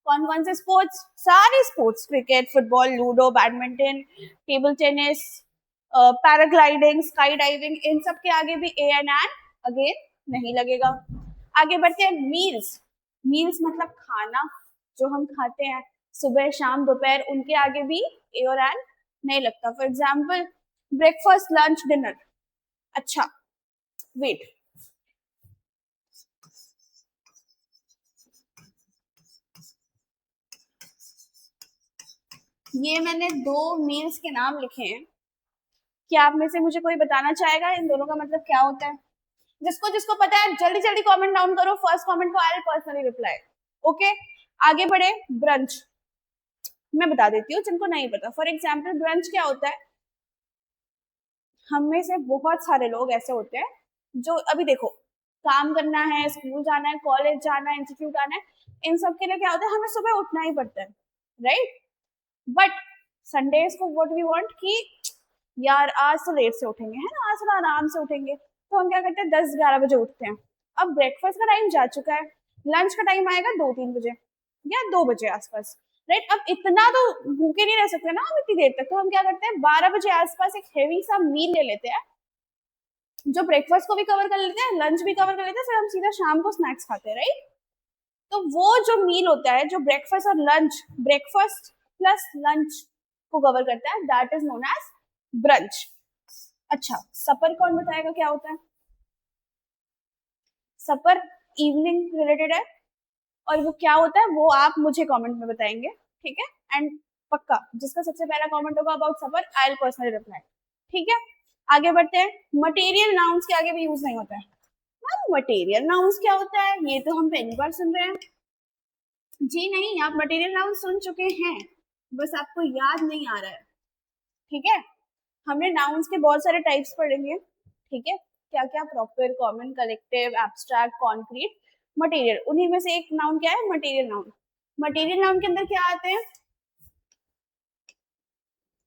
कौन कौन से स्पोर्ट्स, सारे sports, cricket, football, ludo, badminton, table tennis, paragliding, skydiving, इन सब के आगे भी ए एंड एन अगेन नहीं लगेगा। आगे बढ़ते हैं। मील्स, मील्स मतलब खाना जो हम खाते हैं सुबह शाम दोपहर, उनके आगे भी ए और एन नहीं लगता। For example, breakfast, lunch, dinner. अच्छा वेट, ये मैंने 2 मील्स के नाम लिखे हैं। क्या आप में से मुझे कोई बताना चाहेगा इन दोनों का मतलब क्या होता है? जिसको जिसको पता है जल्दी जल्दी कमेंट डाउन करो, फर्स्ट कमेंट को आई विल पर्सनली रिप्लाई। ओके, आगे बढ़े। ब्रंच, मैं बता देती हूँ जिनको नहीं पता। फॉर एग्जाम्पल, ब्रंच क्या होता है, हम में से बहुत सारे लोग ऐसे होते हैं जो, अभी देखो, काम करना है, स्कूल जाना है, कॉलेज जाना है, इंस्टीट्यूट आना है, इन सब के लिए क्या होता है, हमें सुबह उठना ही पड़ता है, राइट। बट संडेज को व्हाट वी वांट कि यार आज तो लेट से उठेंगे, है ना, आज थोड़ा आराम से उठेंगे, तो हम क्या करते हैं 10-11 बजे उठते हैं। अब ब्रेकफास्ट का टाइम जा चुका है, लंच का टाइम आएगा 2-3 बजे या 2 बजे आसपास, राइट। अब इतना तो भूखे नहीं रह सकते ना हम इतनी देर तक, तो हम क्या करते हैं 12 बजे आसपास एक हेवी सा मील ले लेते हैं, जो ब्रेकफास्ट को भी कवर कर लेते हैं, लंच भी कवर कर लेते हैं, फिर हम सीधा शाम को स्नैक्स खाते हैं, राइट। तो वो जो मील होता है जो ब्रेकफास्ट और लंच, ब्रेकफास्ट प्लस लंच को कवर करता है, that is known as brunch. अच्छा, सपर कौन बताएगा क्या होता है? सपर इवनिंग रिलेटेड है, और वो क्या होता है वो आप मुझे कमेंट में बताएंगे, ठीक है। एंड पक्का जिसका सबसे पहला कमेंट होगा about supper, I will personally reply, ठीक है। आगे बढ़ते हैं। मटेरियल नाउन्स के आगे भी यूज नहीं होता है। मैम मटेरियल नाउन्स क्या होता है, ये तो हम पहली बार सुन रहे हैं। जी नहीं, आप मटेरियल नाउन सुन चुके हैं, बस आपको याद नहीं आ रहा है, ठीक है। हमने नाउन्स के बहुत सारे टाइप्स पढ़ेंगे, ठीक है, क्या क्या, proper, common, collective, abstract, concrete, material. उन्हीं में से एक नाउन क्या है? Material noun. मटेरियल नाउन के अंदर क्या आते हैं?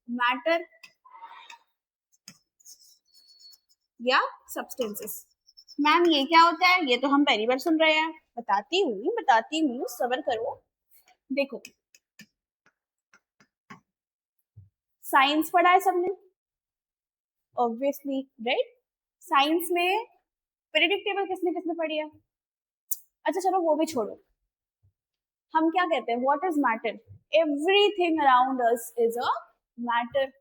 मैटर या सब्सटेंसेस। मैम ये क्या होता है? ये तो हम पहली बार सुन रहे हैं। बताती हूँ, सब्र करो। देखो, साइंस पढ़ा है सबने, ऑब्वियसली, राइट। साइंस में पीरियडिक टेबल किसने किसने पढ़ी है? अच्छा चलो वो भी छोड़ो, हम क्या कहते हैं, what is matter? Everything around us is a matter.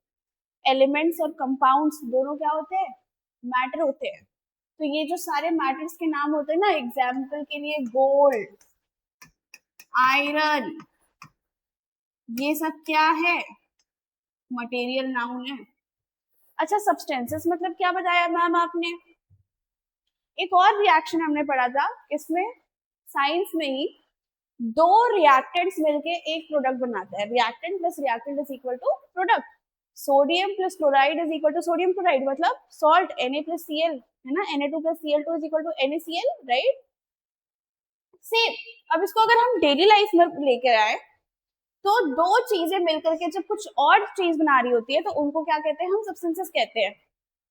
Elements और कंपाउंड्स दोनों क्या होते हैं? मैटर होते हैं। तो ये जो सारे मैटर्स के नाम होते हैं ना, एग्जाम्पल के लिए गोल्ड, आयरन, ये सब क्या है? मटेरियल नाउन है। अच्छा, सब्सटेंसेस मतलब क्या बताया मैम आपने? एक और रिएक्शन हमने पढ़ा था इसमें, साइंस में ही, दो रिएक्टेंट्स मिलके एक प्रोडक्ट बनाता है। Reactant plus reactant is equal to product. Sodium plus chloride is equal to sodium chloride, मतलब सॉल्ट Na प्लस Cl, है ना, Na2 plus Cl2 is equal to NaCl, right. Same. अब इसको अगर हम डेली लाइफ में लेकर आए, तो दो चीजें मिलकर के जब कुछ और चीज बना रही होती है तो उनको क्या कहते हैं? हम सब्सटेंसेस कहते हैं।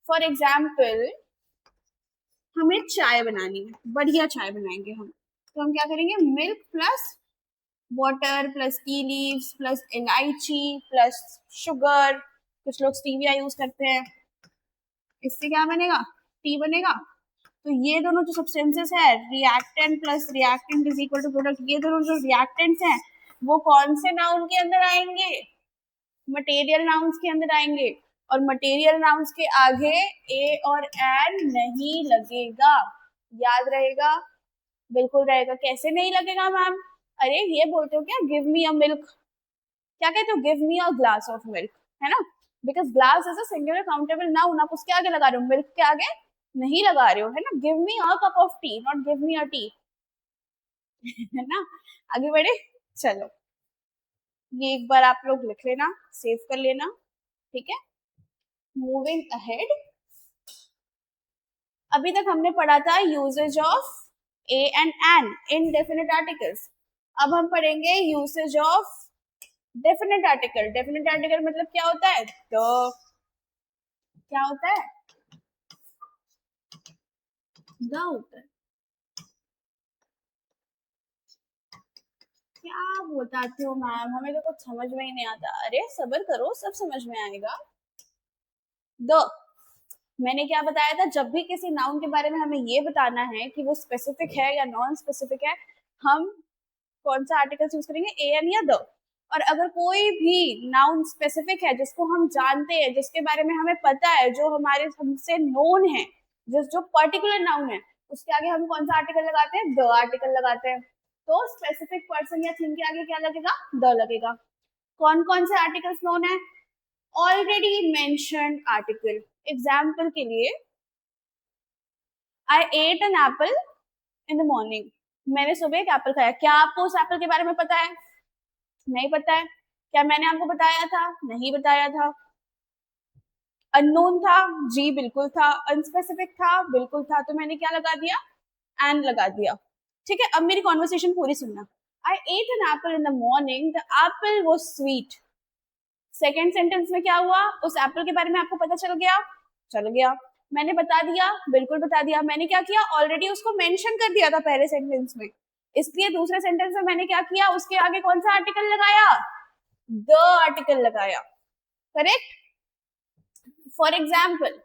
फॉर एग्जाम्पल, हमें चाय बनानी है, बढ़िया चाय बनाएंगे हम, तो हम क्या करेंगे? Milk plus water plus tea leaves plus इलायची प्लस शुगर, कुछ लोग स्टीविया यूज करते हैं, इससे क्या बनेगा? टी बनेगा। तो ये दोनों जो सब्सटेंसेस है, reactant plus reactant is equal to product, ये दोनों जो रिएक्टेंट्स हैं वो कौन से नाउन के अंदर आएंगे? मटेरियल नाउन्स के अंदर आएंगे। और मटेरियल नाउन्स के आगे ए और एन नहीं लगेगा, याद रहेगा? बिल्कुल रहेगा। कैसे नहीं लगेगा मैम? अरे ये बोलते हो क्या, गिव मी अ मिल्क, क्या कहते हो? Give me a glass of milk, है ना, because glass is a singular countable noun, आप उसके आगे लगा रहे हो, मिल्क के आगे नहीं लगा रहे हो, है ना। Give me a cup of T, not give me a T, है ना। आगे बढ़े, चलो ये एक बार आप लोग लिख लेना, सेव कर लेना, ठीक है। मूविंग अहेड, अभी तक हमने पढ़ा था usage of a and an indefinite articles. अब हम पढ़ेंगे usage of definite article. Definite article मतलब क्या होता है? तो क्या होता है? द होता है। क्या बताते हो मैम, हमें तो कुछ समझ में ही नहीं आता। अरे सब्र करो, सब समझ में आएगा। द, मैंने क्या बताया था, जब भी किसी नाउन के बारे में हमें ये बताना है कि वो स्पेसिफिक है या नॉन स्पेसिफिक है, हम कौन सा आर्टिकल यूज करेंगे? ए एन या द। और अगर कोई भी नाउन स्पेसिफिक है जिसको हम जानते हैं, जिसके बारे में हमें पता है, जो हमारे हमसे नोन है, जिस जो पर्टिकुलर नाउन है, उसके आगे हम कौन सा आर्टिकल लगाते हैं? द आर्टिकल लगाते हैं। तो स्पेसिफिक पर्सन या थिंग के आगे क्या लगेगा? द लगेगा। कौन कौन से आर्टिकल्स नोन है? Already mentioned article. एग्जाम्पल के लिए, I ate an apple in the morning, मैंने सुबह एक एप्पल खाया। क्या आपको उस एप्पल के बारे में पता है? नहीं पता है। क्या मैंने आपको बताया था? नहीं बताया था। अननोन था? जी बिल्कुल था। अनस्पेसिफिक था? बिल्कुल था। तो मैंने क्या लगा दिया? एंड लगा दिया, ठीक है। अब मेरी कॉन्वर्सेशन पूरी सुनना। I ate an apple in the morning, the apple was sweet, second sentence में क्या हुआ, उस एप्पल के बारे में आपको पता चल गया, चल गया, मैंने बता दिया, बिल्कुल बता दिया। मैंने क्या किया, ऑलरेडी उसको मेंशन कर दिया था पहले सेंटेंस में, इसलिए दूसरे सेंटेंस में मैंने क्या किया, उसके आगे कौन सा आर्टिकल लगाया, द आर्टिकल लगाया, correct. For example,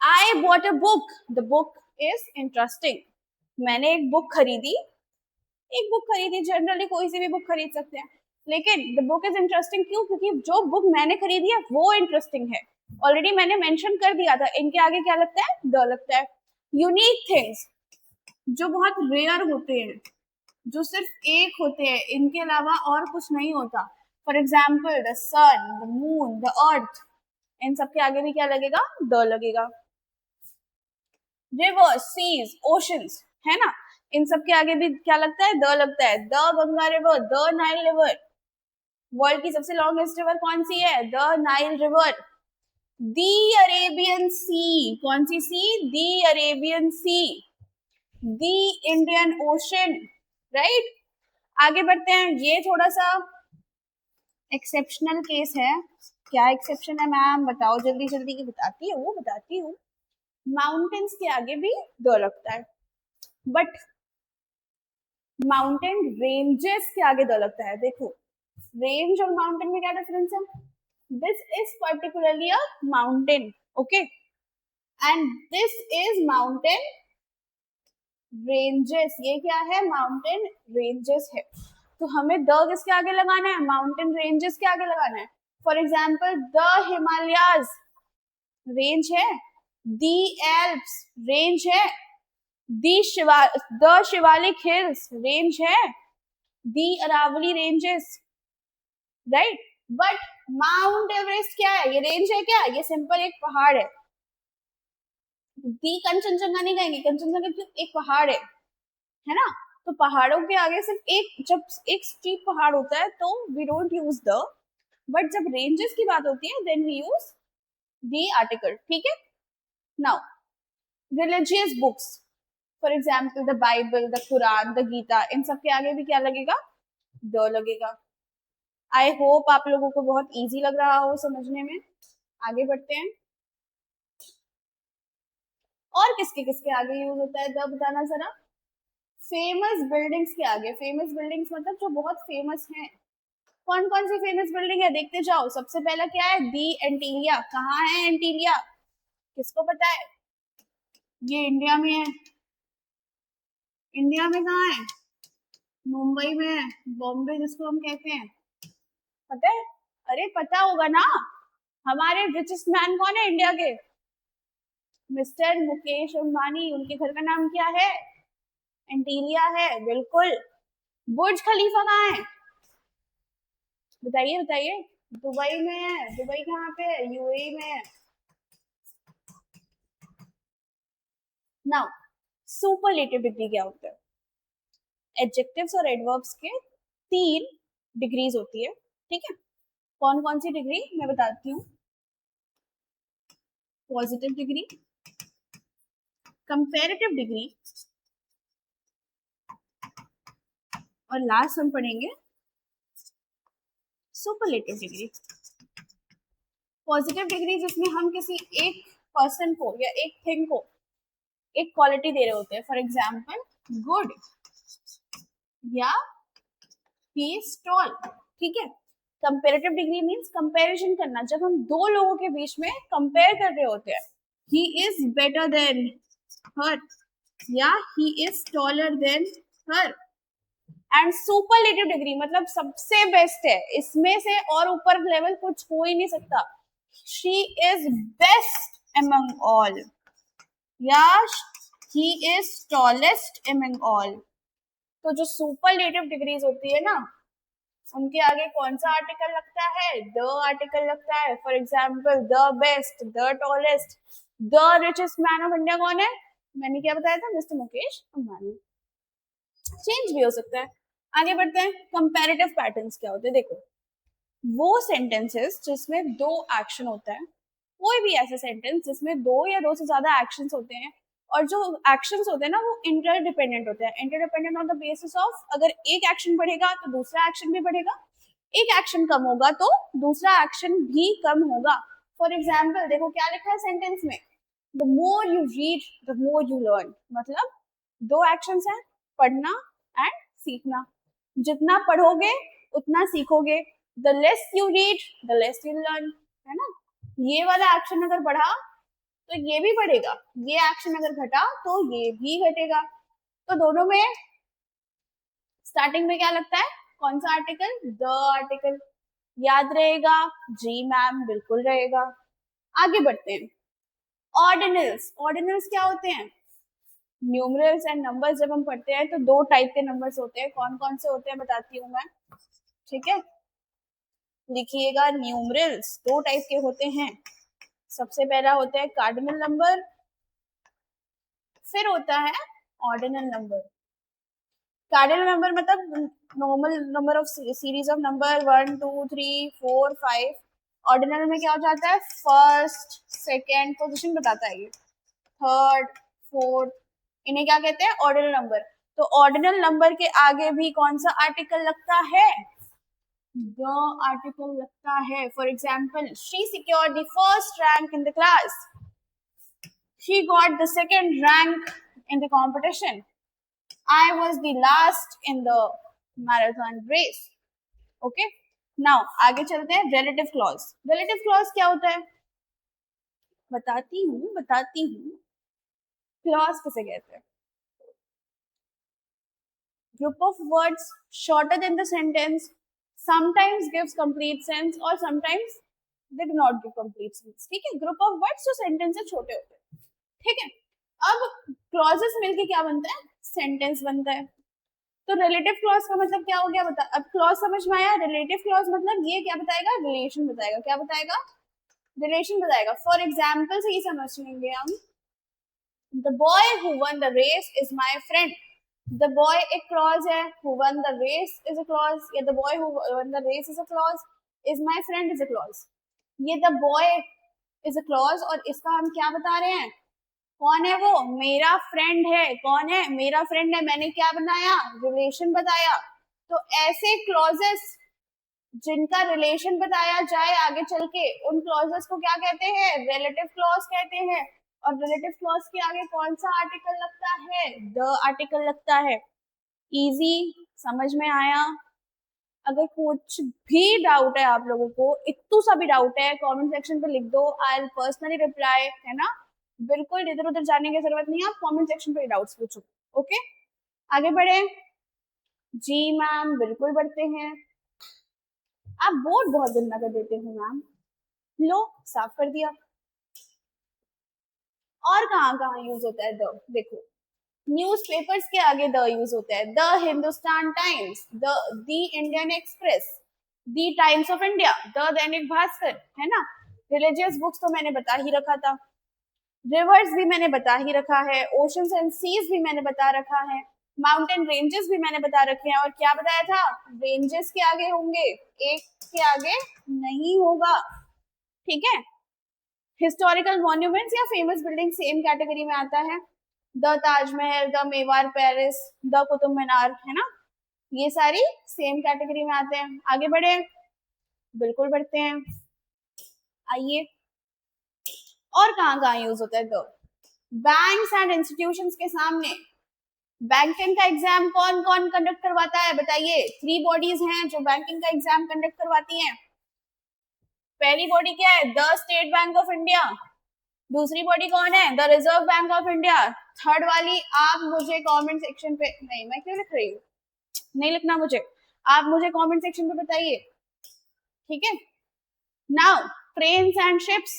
I bought a book, the book is interesting. मैंने एक बुक खरीदी, एक बुक खरीदी, जनरली कोई सी भी बुक खरीद सकते हैं, लेकिन द बुक इज इंटरेस्टिंग क्यों, क्योंकि जो बुक मैंने खरीदी है वो इंटरेस्टिंग है, ऑलरेडी मैंने मेंशन कर दिया था। इनके आगे क्या लगता है, द लगता है। यूनिक थिंग्स, जो बहुत रेयर होते हैं, जो सिर्फ एक होते हैं, इनके अलावा और कुछ नहीं होता, for example the sun, the moon, the earth, इन सबके आगे भी क्या लगेगा, द लगेगा। रिवर्स, सीज, ओशंस, है ना, इन सब के आगे भी क्या लगता है, द लगता है। The Ganga river, the Nile river, world की सबसे लॉन्गेस्ट रिवर कौन सी है, the Nile river. The Arabian sea, कौन सी sea, the Arabian sea. The Indian ocean, right. आगे बढ़ते हैं, ये थोड़ा सा एक्सेप्शनल केस है। क्या एक्सेप्शन है मैम, बताओ जल्दी जल्दी की, बताती हूँ बताती हूँ। माउंटेन्स के आगे भी द लगता है, बट माउंटेन रेंजेस के आगे द लगता है। देखो, रेंज और माउंटेन में क्या डिफरेंस है, this is particularly a mountain, okay, and this is mountain ranges, ये क्या है, माउंटेन रेंजेस है। तो हमें द किसके आगे लगाना है, माउंटेन रेंजेस के आगे लगाना है। For example, the Himalayas range है, दी एल्प्स रेंज है, द शिवालिक हिल्स रेंज है, the Aravalli ranges, right. But Mount Everest क्या है, ये रेंज है क्या, ये सिंपल एक पहाड़ है। दी कंचनजंगा नहीं कहेंगे, कंचनजंगा क्यों, एक पहाड़ है ना। तो पहाड़ों के आगे सिर्फ एक, जब एक स्टीप पहाड़ होता है तो we don't use the, but जब रेंजेस की बात होती है then we use the article, ठीक है। Now religious books, for example the Bible, the Quran, the Gita, इन सब के आगे भी क्या लगेगा, द लगेगा। आई होप आप लोगों को बहुत इजी लग रहा हो समझने में। आगे बढ़ते हैं, और किसके किसके आगे यूज होता है द, बताना जरा। फेमस बिल्डिंग्स के आगे, फेमस बिल्डिंग्स मतलब जो बहुत फेमस हैं, कौन कौन सी फेमस बिल्डिंग है देखते जाओ। सबसे पहला क्या है, दी एंटीलिया, कहाँ है एंटीलिया, किसको पता है, ये इंडिया में है। इंडिया में कहाँ है, मुंबई में है, बॉम्बे जिसको हम कहते हैं, पता है, अरे पता होगा ना। हमारे रिचेस्ट मैन कौन है इंडिया के, मिस्टर मुकेश अंबानी, उनके घर का नाम क्या है, एंटीलिया है, बिल्कुल। बुर्ज खलीफा कहाँ है, बताइए बताइए, दुबई में है, दुबई कहाँ पे है, यूएई में है। नाउ सुपरलेटिव डिग्री क्या होता है, एडजेक्टिव्स और एडवर्ब्स के 3 डिग्रीज होती है, ठीक है। कौन कौन सी डिग्री मैं बताती हूँ, पॉजिटिव डिग्री, कंपैरेटिव डिग्री, और लास्ट हम पढ़ेंगे सुपरलेटिव डिग्री। पॉजिटिव डिग्री जिसमें हम किसी एक पर्सन को या एक थिंग को एक क्वालिटी दे रहे होते हैं, फॉर एग्जाम्पल गुड या ही इज टॉल, ठीक है। कंपेरेटिव डिग्री मींस कंपैरिजन करना, जब हम दो लोगों के बीच में कंपेयर कर रहे होते हैं, ही इज बेटर देन हर या he is taller than her. And superlative degree मतलब सबसे बेस्ट है, इसमें से और ऊपर लेवल कुछ हो ही नहीं सकता। She is best among all या he is tallest among all. तो जो सुपरलेटिव डिग्रीज होती है ना, उनके आगे कौन सा आर्टिकल लगता है, द आर्टिकल लगता है। For example the best, the tallest, the richest man of India कौन है, मैंने क्या बताया था, मिस्टर मुकेश अंबानी। चेंज भी हो सकता है। आगे बढ़ते हैं, कंपैरेटिव पैटर्न्स क्या होते हैं, देखो वो सेंटेंसेस जिसमें दो एक्शन होता है, कोई भी ऐसा सेंटेंस जिसमें दो या दो से ज्यादा एक्शंस होते हैं, और जो एक्शंस होते हैं ना वो इंटरडिपेंडेंट होते हैं, interdependent on the basis of, अगर एक एक्शन बढ़ेगा तो दूसरा एक्शन भी बढ़ेगा, एक एक्शन कम होगा तो दूसरा एक्शन भी कम होगा। फॉर एग्जाम्पल देखो क्या लिखा है सेंटेंस में, the more you read the more you learn, मतलब दो एक्शंस हैं, पढ़ना एंड सीखना। जितना पढ़ोगे उतना सीखोगे, the less you read the less you learn, है ना। ये वाला एक्शन अगर बढ़ा तो ये भी बढ़ेगा, ये एक्शन अगर घटा तो ये भी घटेगा। तो दोनों में स्टार्टिंग में क्या लगता है, कौन सा आर्टिकल, द आर्टिकल। याद रहेगा, जी मैम, बिल्कुल रहेगा। आगे बढ़ते हैं, ऑर्डिनल्स। ऑर्डिनल्स क्या होते हैं, न्यूमरल्स एंड नंबर्स। जब हम पढ़ते हैं तो दो टाइप के नंबर्स होते हैं, कौन कौन से होते हैं बताती हूँ मैं, ठीक है। लिखिएगा, न्यूमरल्स दो टाइप के होते हैं। सबसे पहला होता है कार्डिनल नंबर, फिर होता है ऑर्डिनल नंबर। कार्डिनल नंबर मतलब normal number of series of number 1 2 3 4 5। Ordinal में क्या हो जाता है, फर्स्ट सेकेंड पोजिशन बताता है, ये थर्ड फोर्थ, इन्हें क्या कहते हैं, ऑर्डिनल नंबर। तो ऑर्डिनल नंबर के आगे भी कौन सा आर्टिकल लगता है, द आर्टिकल लगता है। For example, she secured the first rank in the class, she got the second rank in the competition, I was the last in the marathon race. Okay. Now आगे चलते हैं, relative clause. Relative clause क्या होता है, बताती हूँ। Clause किसे कहते हैं, group of words shorter than the sentence, sometimes gives complete sense और sometimes they do not give complete sense. ठीक है, group of words जो sentence से छोटे होते हैं, ठीक है। अब clauses मिलके क्या बनता है, sentence बनता है। तो रिलेटिव क्लॉज का मतलब क्या हो गया, बता, अब क्लॉज समझ में आया। रिलेटिव क्लॉज मतलब ये क्या बताएगा, रिलेशन बताएगा। क्या बताएगा, रिलेशन बताएगा। फॉर एग्जाम्पल से ये समझ लेंगे हम, the boy who won the race is my friend. The boy एक क्लॉज है, who won the race is a clause, या the boy who won the race is a clause, is my friend is a clause. ये the boy is a clause और इसका हम क्या बता रहे हैं, कौन है वो, मेरा फ्रेंड है। कौन है, मेरा फ्रेंड है। मैंने क्या बनाया, रिलेशन बताया। तो ऐसे क्लॉजेस जिनका रिलेशन बताया जाए आगे चल के, उन क्लॉजेस को क्या कहते हैं, रिलेटिव क्लॉज कहते हैं। और रिलेटिव क्लॉज के आगे कौन सा आर्टिकल लगता है, द आर्टिकल लगता है। इजी, समझ में आया। अगर कुछ भी डाउट है आप लोगों को, इतू सा भी डाउट है, कमेंट सेक्शन पे लिख दो, आई विल पर्सनली रिप्लाई, है ना। बिल्कुल इधर उधर जाने की जरूरत नहीं है, आप कमेंट सेक्शन पे डाउट्स पूछो। ओके, आगे बढ़े। जी मैम, बिल्कुल बढ़ते हैं। आप बोर्ड बहुत गंदा कर देते हो मैम, लो साफ कर दिया। और कहाँ कहाँ यूज होता है द, देखो न्यूज़पेपर्स के आगे द यूज होता है, the Hindustan times, the Indian express, the times of India, the Dainik Bhaskar, है ना। रिलीजियस बुक्स तो मैंने बता ही रखा था, रिवर्स भी मैंने बता ही रखा है, ओशंस एंड सीज भी मैंने बता रखा है, माउंटेन रेंजेस भी मैंने बता रखे हैं। और क्या बताया था, रेंजेस के आगे होंगे, एक के आगे नहीं होगा, ठीक है। हिस्टोरिकल मॉन्यूमेंट्स या फेमस बिल्डिंग सेम कैटेगरी में आता है, the Taj Mahal, the Mewar Paris, the Qutub Minar, है ना। ये सारी सेम कैटेगरी में आते हैं। आगे बढ़े, बिल्कुल बढ़ते हैं, आइए। और कहाँ कहाँ यूज होता है द, बैंक्स एंड इंस्टीट्यूशंस के सामने। बैंकिंग का एग्जाम कौन कौन कंडक्ट करवाता है बताइए, 3 बॉडीज हैं जो बैंकिंग का एग्जाम कंडक्ट करवाती हैं। पहली बॉडी क्या है, the state bank of India. दूसरी बॉडी कौन है, the reserve bank of India. Third वाली आप मुझे कमेंट सेक्शन पे, नहीं मैं क्यों लिख रही हूँ, नहीं लिखना मुझे, आप मुझे कमेंट सेक्शन पे बताइए, ठीक है। Now trains and ships,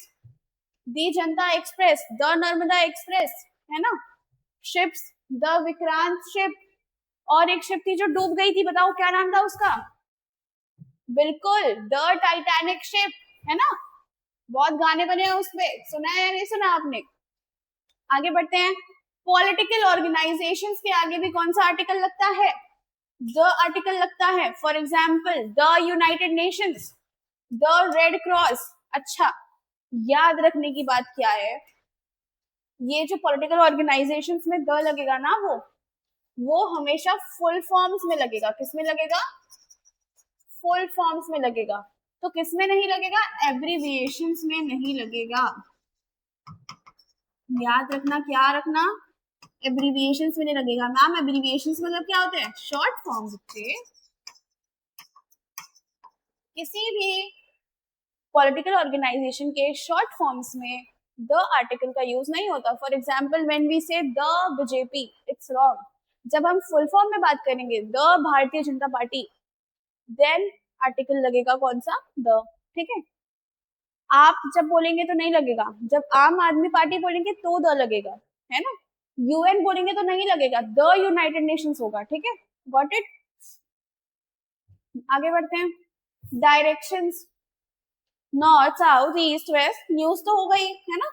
the Janata express, the Narmada express, है ना। शिप्स, द विक्रांत शिप, और एक शिप थी जो डूब गई थी, बताओ क्या नाम था उसका, बिल्कुल द टाइटैनिक शिप, है ना। बहुत गाने बने हैं उसपे, सुना है या नहीं सुना आपने। आगे बढ़ते हैं, पॉलिटिकल ऑर्गेनाइजेशंस के आगे भी कौन सा आर्टिकल लगता है, द आर्टिकल लगता है। For example, the United Nations, the red cross. अच्छा, याद रखने की बात क्या है, ये जो पॉलिटिकल ऑर्गेनाइजेशंस में द लगेगा ना, वो हमेशा फुल फॉर्म्स में लगेगा। किस में लगेगा, फुल फॉर्म्स में लगेगा। तो किस में नहीं लगेगा? एब्रीविएशंस में नहीं लगेगा। याद रखना, क्या रखना? एब्रीविएशंस में नहीं लगेगा। मैम एब्रीविएशंस मतलब क्या होते हैं? शॉर्ट फॉर्म्स होते। किसी भी पॉलिटिकल ऑर्गेनाइजेशन के शॉर्ट फॉर्म्स में द आर्टिकल का यूज नहीं होता। फॉर एग्जाम्पल व्हेन वी से द बीजेपी, इट्स रॉन्ग। जब हम फुल फॉर्म में बात करेंगे the Bharatiya Janata party, then article लगेगा कौन सा? द। ठीक है। आप जब बोलेंगे तो नहीं लगेगा, जब आम आदमी पार्टी बोलेंगे तो द लगेगा, है ना। यूएन बोलेंगे तो नहीं लगेगा, द यूनाइटेड नेशंस होगा। ठीक है, गॉट इट। आगे बढ़ते हैं। Directions north south east west, news तो हो गई है ना।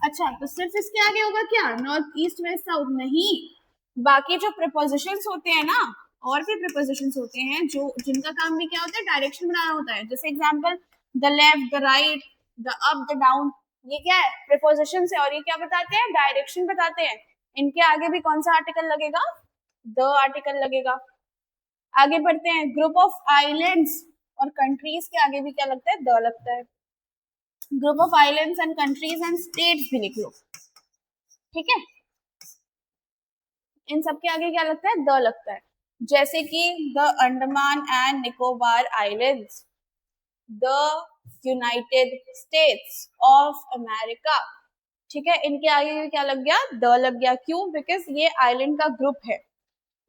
अच्छा, तो सिर्फ इसके आगे होगा क्या? North east west south? नहीं, बाकी जो प्रीपोजिशंस होते हैं ना, और भी प्रीपोजिशंस होते हैं जो जिनका काम भी क्या होता है? डायरेक्शन बनाना होता है। जैसे example the left, the right, the up, the down, ये क्या है? प्रीपोजिशन है, और ये क्या बताते हैं? डायरेक्शन बताते हैं। इनके आगे भी कौन सा आर्टिकल लगेगा? द आर्टिकल लगेगा। आगे बढ़ते हैं। ग्रुप ऑफ आइलैंड्स और कंट्रीज के आगे भी क्या लगता है? द लगता है। Group of islands and countries and states भी लिख लो। ठीक है, इन सब के आगे क्या लगता है? द लगता है। जैसे कि the Andaman and Nicobar islands, the United states of America. ठीक है, इनके आगे भी क्या लग गया? द लग गया। क्यों? बिकॉज ये आइलैंड का ग्रुप है,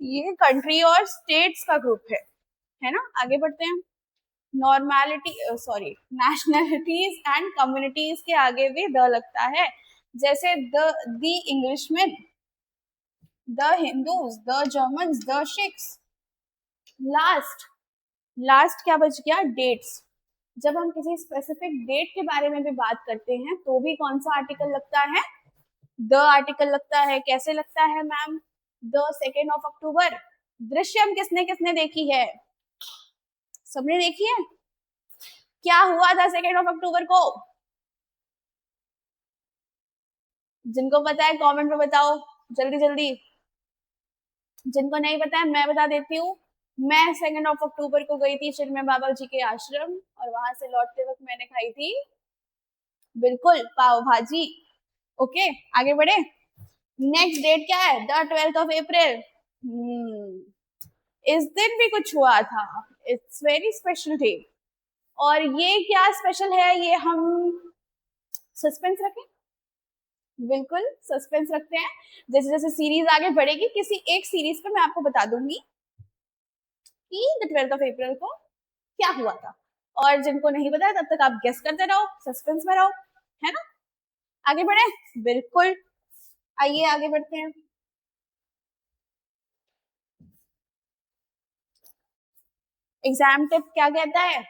ये कंट्री और स्टेट्स का ग्रुप है ना। आगे बढ़ते हैं। Normality sorry nationalities and communities के आगे भी द लगता है। जैसे the Englishman, the Hindus, the Germans, the Sikhs. Last क्या बच गया? डेट्स। जब हम किसी स्पेसिफिक डेट के बारे में भी बात करते हैं तो भी कौन सा आर्टिकल लगता है? द आर्टिकल लगता है। कैसे लगता है मैम? द 2 अक्टूबर। दृश्यम किसने किसने देखी है? सबने देखी है। क्या हुआ था 2 अक्टूबर को? जिनको पता है कमेंट में बताओ जल्दी जल्दी। जिनको नहीं पता है मैं बता देती हूँ। मैं 2 अक्टूबर को गई थी चिन्मय बाबा जी के आश्रम, और वहां से लौटते वक्त मैंने खाई थी बिल्कुल पाव भाजी। ओके, आगे बढ़े। नेक्स्ट डेट क्या है? द 12 अप्रैल। इस दिन भी कुछ हुआ था। It's very special day. और ये क्या स्पेशल है? ये हम सस्पेंस रखें, बिल्कुल सस्पेंस रखते हैं। जैसे जैसे सीरीज आगे बढ़ेगी, किसी एक सीरीज पे मैं आपको बता दूंगी कि द 12 अप्रैल को क्या हुआ था। और जिनको नहीं पता है तब तक आप गेस करते रहो, सस्पेंस में रहो, है ना। आगे बढ़े, बिल्कुल। आइए आगे बढ़ते हैं। एग्जाम टिप क्या कहता है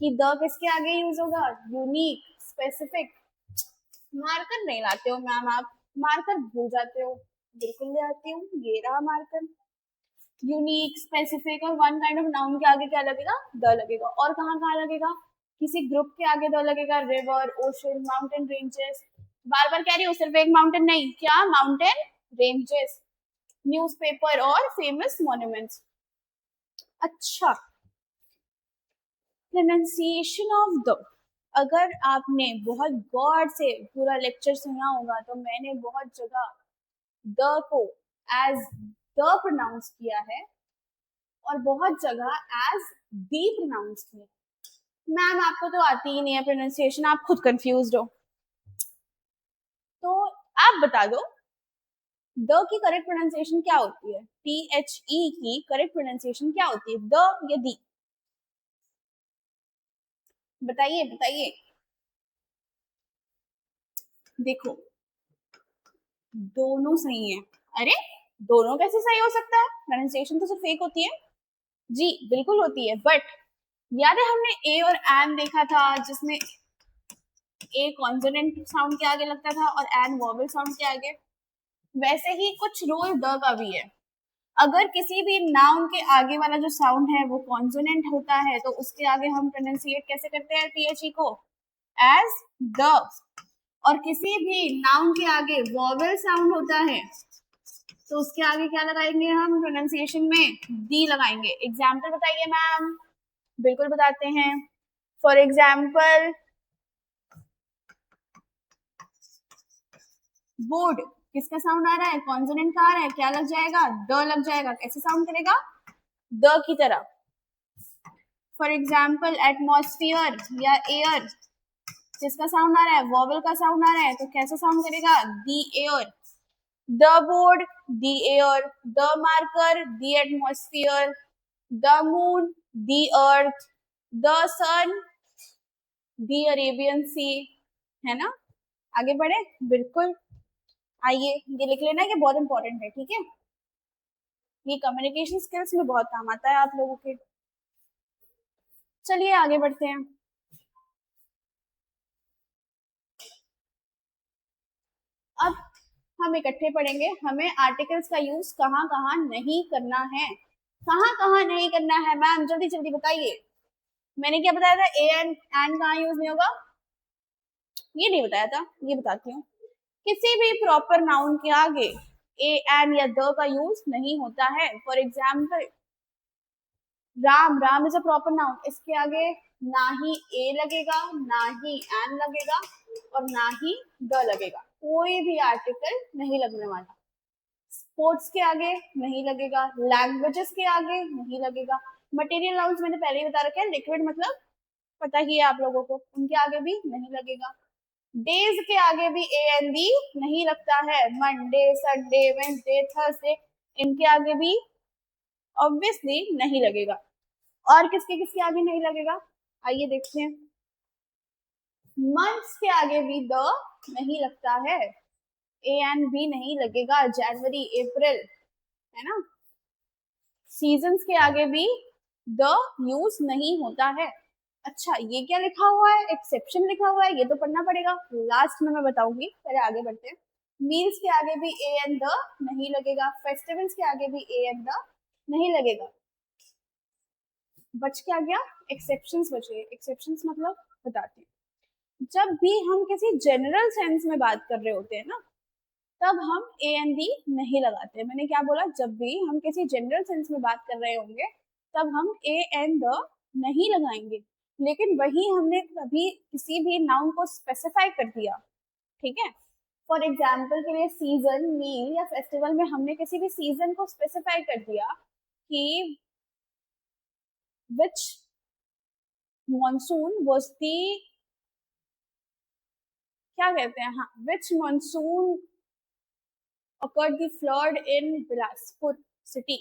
कि द किसके आगे यूज होगा? Unique, specific. मार्कर नहीं लाते हो मैम आप? मार्कर भूल जाते हो? बिल्कुल ले आती हूँ, ये रहा मार्कर। यूनिक, स्पेसिफिक और वन काइंड ऑफ नाउन के आगे क्या लगेगा? द लगेगा। और कहाँ कहाँ लगेगा? किसी ग्रुप के आगे द लगेगा। River, ocean, mountain ranges. बार बार कह रही हूँ, सिर्फ एक माउंटेन नहीं, क्या? माउंटेन रेंजेस, न्यूज़पेपर और फेमस मॉन्यूमेंट्स। अच्छा, प्रोनाउंसिएशन ऑफ द। अगर आपने बहुत गौर से पूरा लेक्चर सुना होगा तो मैंने बहुत जगह द को एज द प्रोनाउंस किया है और बहुत जगह एज दी प्रोनाउंस किया। मैम आपको तो आती ही नहीं है प्रोनाउंसिएशन, आप खुद कंफ्यूज हो। तो आप बता दो द की करेक्ट प्रोनाउंसिएशन क्या होती है? THE की करेक्ट प्रोनाउंसिएशन क्या होती है? द या दी? बताइए बताइए। देखो, दोनों सही है। अरे, दोनों कैसे सही हो सकता है? प्रोनाउंसिएशन तो सिर्फ एक होती है। जी बिल्कुल होती है, बट याद है हमने ए और एन देखा था, जिसमें ए कॉन्सोनेंट साउंड के आगे लगता था और एन वॉवेल साउंड के आगे। वैसे ही कुछ रोल द का भी है। अगर किसी भी नाउन के आगे वाला जो साउंड है वो कॉन्सोनेंट होता है तो उसके आगे हम प्रोनाउंसिएट कैसे करते हैं THE को? As the. और किसी भी नाउन के आगे वॉवेल साउंड होता है तो उसके आगे क्या लगाएंगे हम प्रोनाउंसिएशन में? दी लगाएंगे। एग्जाम्पल बताइए मैम। बिल्कुल बताते हैं। फॉर एग्जाम्पल बोर्ड, किसका साउंड आ रहा है, कॉन्सोनेंट का आ रहा है, क्या लग जाएगा, द लग जाएगा। कैसे साउंड करेगा, द की तरह। फॉर एग्जाम्पल एटमॉस्फियर या एयर, जिसका साउंड आ रहा है, वॉवल का साउंड आ रहा है, तो कैसे साउंड करेगा, the air. The board, the air, the marker, the atmosphere, the moon, the earth, the sun, the Arabian sea, है ना। आगे बढ़े, बिल्कुल। आइए ये लिख लेना, ये बहुत इंपॉर्टेंट है, ठीक है। ये कम्युनिकेशन स्किल्स में बहुत काम आता है आप लोगों के। चलिए आगे बढ़ते हैं। अब हम इकट्ठे पढ़ेंगे, हमें आर्टिकल्स का यूज कहाँ कहाँ नहीं करना है। कहाँ कहाँ नहीं करना है मैम, जल्दी जल्दी बताइए। मैंने क्या बताया था, ए एंड कहाँ यूज नहीं होगा, ये नहीं बताया था, ये बताती हूँ। किसी भी प्रॉपर नाउन के आगे ए एन या द का यूज नहीं होता है। For example Ram, Ram is a proper noun, इसके आगे ना ही ए लगेगा, ना ही एन लगेगा, और ना ही द लगेगा। कोई भी आर्टिकल नहीं लगने वाला। स्पोर्ट्स के आगे नहीं लगेगा, लैंग्वेजेस के आगे नहीं लगेगा। मटेरियल नाउन्स मैंने पहले ही बता रखा है, लिक्विड मतलब पता ही है आप लोगों को, उनके आगे भी नहीं लगेगा। डेज के आगे भी ए एन डी नहीं लगता है, मंडे, संडे, वेंसडे, थर्सडे, इनके आगे भी ऑब्वियसली नहीं लगेगा। और किसके किसके आगे नहीं लगेगा, आइए देखते हैं। मंथ्स के आगे भी द नहीं लगता है, ए एन बी नहीं लगेगा, जनवरी, अप्रैल, है ना। सीजन्स के आगे भी द यूज नहीं होता है। अच्छा ये क्या लिखा हुआ है, एक्सेप्शन लिखा हुआ है, ये तो पढ़ना पड़ेगा, लास्ट में मैं बताऊंगी, पहले आगे बढ़ते हैं। मील्स के आगे भी ए एंड द नहीं लगेगा, फेस्टिवल्स के आगे भी ए एंड द नहीं लगेगा। बच क्या गया, एक्सेप्शंस बचे। एक्सेप्शंस मतलब बताते हैं, जब भी हम किसी जनरल सेंस में बात कर रहे होते हैं ना, तब हम ए एंड डी नहीं लगाते। मैंने क्या बोला, जब भी हम किसी जनरल सेंस में बात कर रहे होंगे तब हम ए एंड द नहीं लगाएंगे। लेकिन वही हमने कभी किसी भी नाउन को स्पेसिफाई कर दिया, ठीक है। फॉर एग्जाम्पल के लिए सीजन, मील या फेस्टिवल में हमने किसी भी सीजन को स्पेसिफाई कर दिया कि विच मॉनसून वॉज दी, क्या कहते हैं, हाँ, which monsoon occurred the flood in Bilaspur city,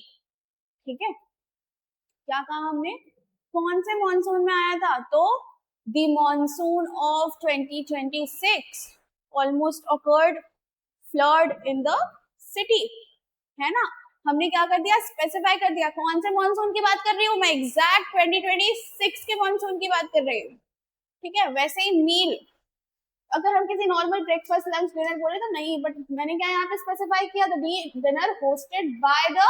ठीक है। क्या कहा हमने, कौन से मॉनसून में आया था, तो the monsoon of 2026 almost occurred flood in the city, है ना। हमने क्या कर दिया, स्पेसिफाई कर दिया कौन से मॉनसून की बात कर रही हूँ मैं, एग्जैक्ट 2026 के मॉनसून की बात कर रही हूँ, ठीक है। वैसे ही मील, अगर हम किसी नॉर्मल ब्रेकफास्ट, लंच, डिनर बोले तो नहीं, बट मैंने क्या यहाँ पे स्पेसिफाई किया, तो dinner hosted by the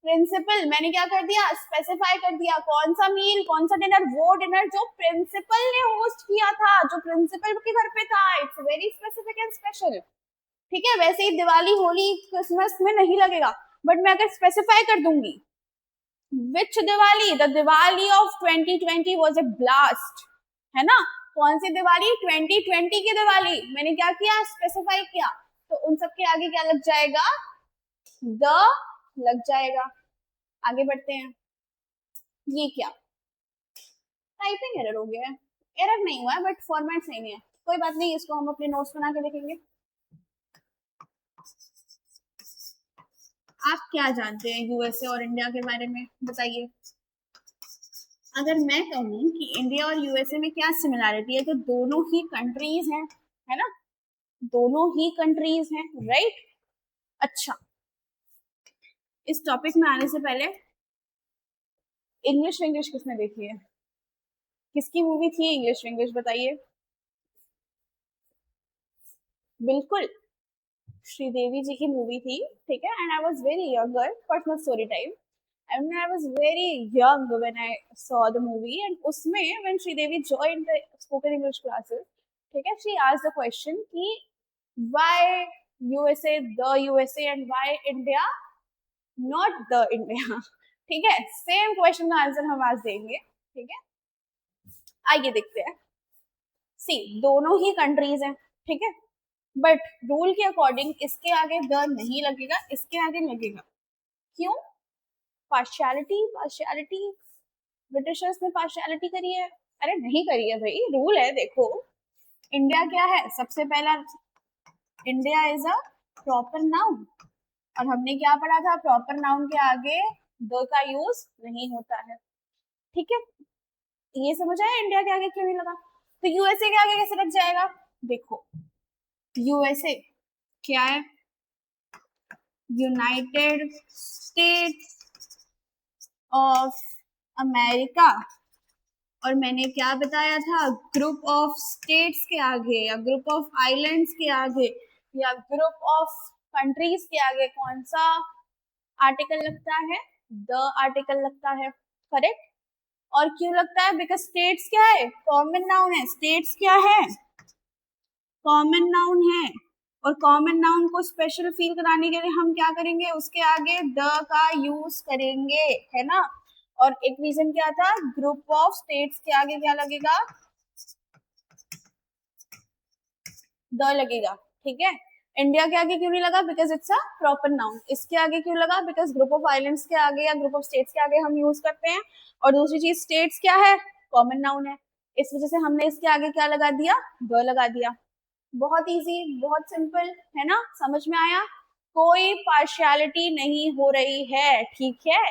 principal. मैंने क्या कर दिया, स्पेसिफाई कर दिया कौन सा मील, कौन सा डिनर, वो डिनर जो प्रिंसिपल ने होस्ट किया था, जो प्रिंसिपल के घर पे था। It's very specific and special, ठीक है। वैसे ही दिवाली, होली, क्रिसमस में नहीं लगेगा, बट मैं अगर स्पेसिफाई कर दूंगी which Diwali, the Diwali of 2020 was a blast, है ना। कौन सी दिवाली, 2020 की दिवाली। मैंने क्या किया, स्पेसिफाई किया, तो उन सब के आगे क्या लग जाएगा, द लग जाएगा। आगे बढ़ते हैं। ये क्या, टाइपिंग एरर हो गया है, एरर नहीं हुआ है बट फॉर्मेट सही नहीं है, कोई बात नहीं, इसको हम अपने नोट्स बना के देखेंगे। आप क्या जानते हैं यूएसए और इंडिया के बारे में, बताइए। अगर मैं कहूँ कि इंडिया और यूएसए में क्या सिमिलैरिटी है, तो दोनों ही कंट्रीज हैं, है ना, दोनों ही कंट्रीज हैं, राइट। अच्छा, इस टॉपिक में आने से पहले इंग्लिश विंग्लिश किसने देखी है, किसकी मूवी थी इंग्लिश विंग्लिश, बताइए। बिल्कुल श्रीदेवी जी की मूवी थी, ठीक है। And I was very younger, personal story time, and I was very young when I saw the movie, and उसमें when Sridevi joined the spoken English classes, ठीक है, she asked the question कि why USA, the USA, and why India, not the India, ठीक है। Same question का answer हम आज देंगे ठीक है, आइए देखते हैं। सी, दोनों ही कंट्रीज हैं, ठीक है, बट रूल के अकॉर्डिंग इसके आगे द नहीं लगेगा, इसके आगे लगेगा। क्यों? पार्शियलिटी, पार्शियलिटी, ब्रिटिशर्स ने पार्शियलिटी करी है? अरे नहीं करी है भाई, रूल है। देखो, इंडिया क्या है? सबसे पहला, India is a proper noun, और हमने क्या पढ़ा था? प्रॉपर नाउन के आगे द का यूज नहीं होता है, ठीक है। ये समझ आया इंडिया के आगे क्यों नहीं लगा? तो यूएसए के आगे कैसे लग जाएगा? देखो, यूएसए क्या है? United states of America. और मैंने क्या बताया था? ग्रुप ऑफ स्टेट्स के आगे या ग्रुप ऑफ आइलैंड्स के आगे या ग्रुप ऑफ कंट्रीज के आगे कौन सा आर्टिकल लगता है? द आर्टिकल लगता है, करेक्ट। और क्यों लगता है? बिकॉज स्टेट्स क्या है? कॉमन नाउन है। स्टेट्स क्या है? कॉमन नाउन है। और कॉमन नाउन को स्पेशल फील कराने के लिए हम क्या करेंगे? उसके आगे द का यूज करेंगे, है ना। और एक रीजन क्या था? ग्रुप ऑफ स्टेट्स के आगे क्या लगेगा? द लगेगा, ठीक है। इंडिया के आगे क्यों नहीं लगा? Because it's a proper noun. इसके आगे क्यों लगा? बिकॉज ग्रुप ऑफ आइलैंड्स के आगे या ग्रुप ऑफ स्टेट्स के आगे हम यूज करते हैं। और दूसरी चीज, स्टेट्स क्या है? कॉमन नाउन है। इस वजह से हमने इसके आगे क्या लगा दिया? द लगा दिया। बहुत इजी, बहुत सिंपल, है ना। समझ में आया? कोई पार्शियलिटी नहीं हो रही है, ठीक है।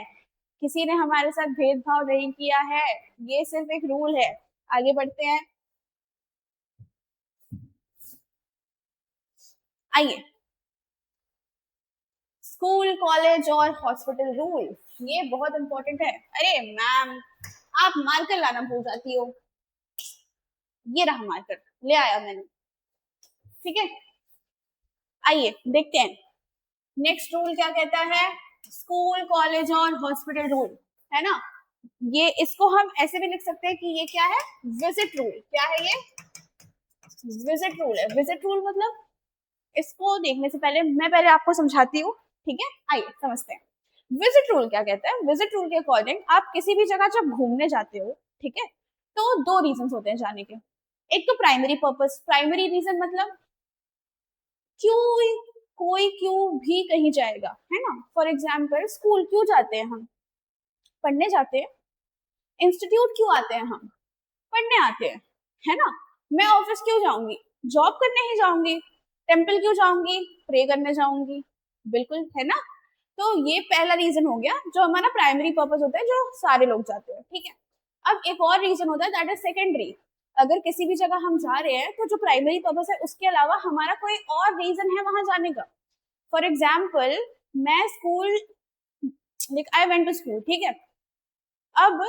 किसी ने हमारे साथ भेदभाव नहीं किया है, ये सिर्फ एक रूल है। आगे बढ़ते हैं, आइए। स्कूल, कॉलेज और हॉस्पिटल रूल, ये बहुत इंपॉर्टेंट है। अरे मैम, आप मार्कर लाना भूल जाती हो। ये रहा मार्कर, ले आया मैंने, ठीक है। आइए देखते हैं नेक्स्ट रूल क्या कहता है। स्कूल, कॉलेज और हॉस्पिटल रूल, है ना। ये, इसको हम ऐसे भी लिख सकते हैं कि ये क्या है? Visit rule. क्या है ये? विजिट रूल है। विजिट रूल मतलब, इसको देखने से पहले मैं पहले आपको समझाती हूँ, ठीक है। आइए समझते हैं विजिट रूल क्या कहता है। विजिट रूल के अकॉर्डिंग आप किसी भी जगह जब घूमने जाते हो, ठीक है, तो दो रीजन होते हैं जाने के। एक तो प्राइमरी पर्पस। प्राइमरी रीजन मतलब क्यों, कोई क्यों भी कहीं जाएगा, है ना। फॉर एग्जाम्पल, स्कूल क्यों जाते हैं हम? पढ़ने जाते हैं। इंस्टीट्यूट क्यों आते हैं हम? पढ़ने आते हैं, है ना। मैं ऑफिस क्यों जाऊंगी? जॉब करने ही जाऊंगी। टेम्पल क्यों जाऊंगी? प्रे करने जाऊंगी, बिल्कुल, है ना। तो ये पहला रीजन हो गया, जो हमारा प्राइमरी पर्पस होता है, जो सारे लोग जाते हैं, ठीक है। अब एक और रीजन होता है, दैट इज सेकेंडरी। अगर किसी भी जगह हम जा रहे हैं, तो जो प्राइमरी पर्पस है उसके अलावा हमारा कोई और रीजन है वहां जाने का। फॉर एग्जाम्पल, मैं school, I went to school, ठीक है। अब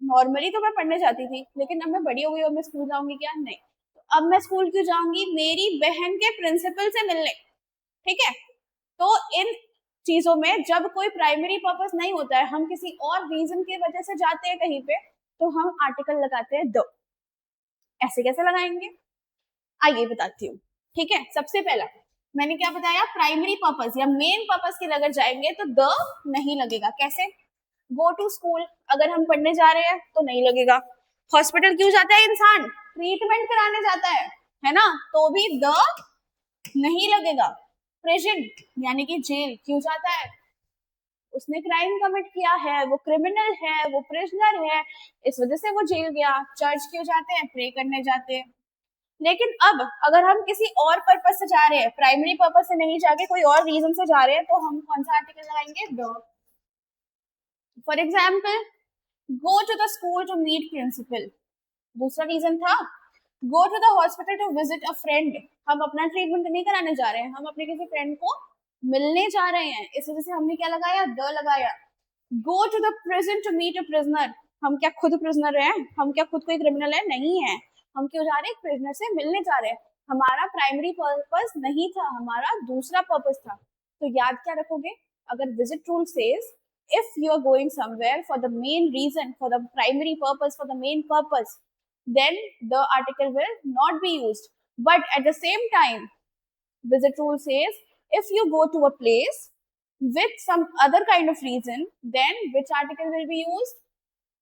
नॉर्मली तो मैं पढ़ने जाती थी, लेकिन अब मैं बड़ी हो गई और मैं स्कूल जाऊंगी क्या? नहीं। तो अब मैं स्कूल क्यों जाऊंगी? मेरी बहन के प्रिंसिपल से मिलने, ठीक है। तो इन चीजों में जब कोई प्राइमरी पर्पस नहीं होता है, हम किसी और रीजन की वजह से जाते हैं कहीं पे, तो हम आर्टिकल लगाते हैं द। ऐसे कैसे लगाएंगे? आइए बताती हूँ, ठीक है। सबसे पहला मैंने क्या बताया? प्राइमरी पर्पस या मेन पर्पस के लिए अगर जाएंगे तो द नहीं लगेगा। कैसे? गो टू स्कूल, अगर हम पढ़ने जा रहे हैं तो नहीं लगेगा। हॉस्पिटल क्यों जाता है इंसान? ट्रीटमेंट कराने जाता है ना, तो भी द नहीं लगेगा। प्रिजन यानी कि जेल क्यों जाता है? उसने क्राइम कमिट किया है, वो क्रिमिनल है, वो प्रिजनर है, इस वजह से वो जेल गया। चर्च क्यों जाते हैं? प्रे करने जाते हैं। लेकिन अब अगर हम किसी और पर्पस से जा रहे हैं, प्राइमरी पर्पस से नहीं जाके कोई और रीजन से जा रहे हैं, तो हम कौन सा आर्टिकल लगाएंगे? The. For example, go to the school to meet principal, दूसरा रीजन था। Go to the hospital to visit a friend, हम अपना ट्रीटमेंट नहीं कराने जा रहे हैं, हम अपने किसी फ्रेंड को मिलने जा रहे हैं, इस वजह से हमने क्या लगाया? द लगाया। Go to the prison to meet a prisoner, हम क्या खुद प्रिजनर हैं? हम क्या खुद कोई क्रिमिनल है? नहीं है। हम क्यों जा रहे हैं? प्रिजनर से मिलने जा रहे हैं। हमारा प्राइमरी पर्पस नहीं था, हमारा दूसरा पर्पस था। तो याद क्या रखोगे? अगर visit rule says, if you are going somewhere for the main reason, for the primary purpose, for the main purpose, then the article will not be used. But at the same time, visit rule says, if you go to a place with some other kind of reason, then which article will be used?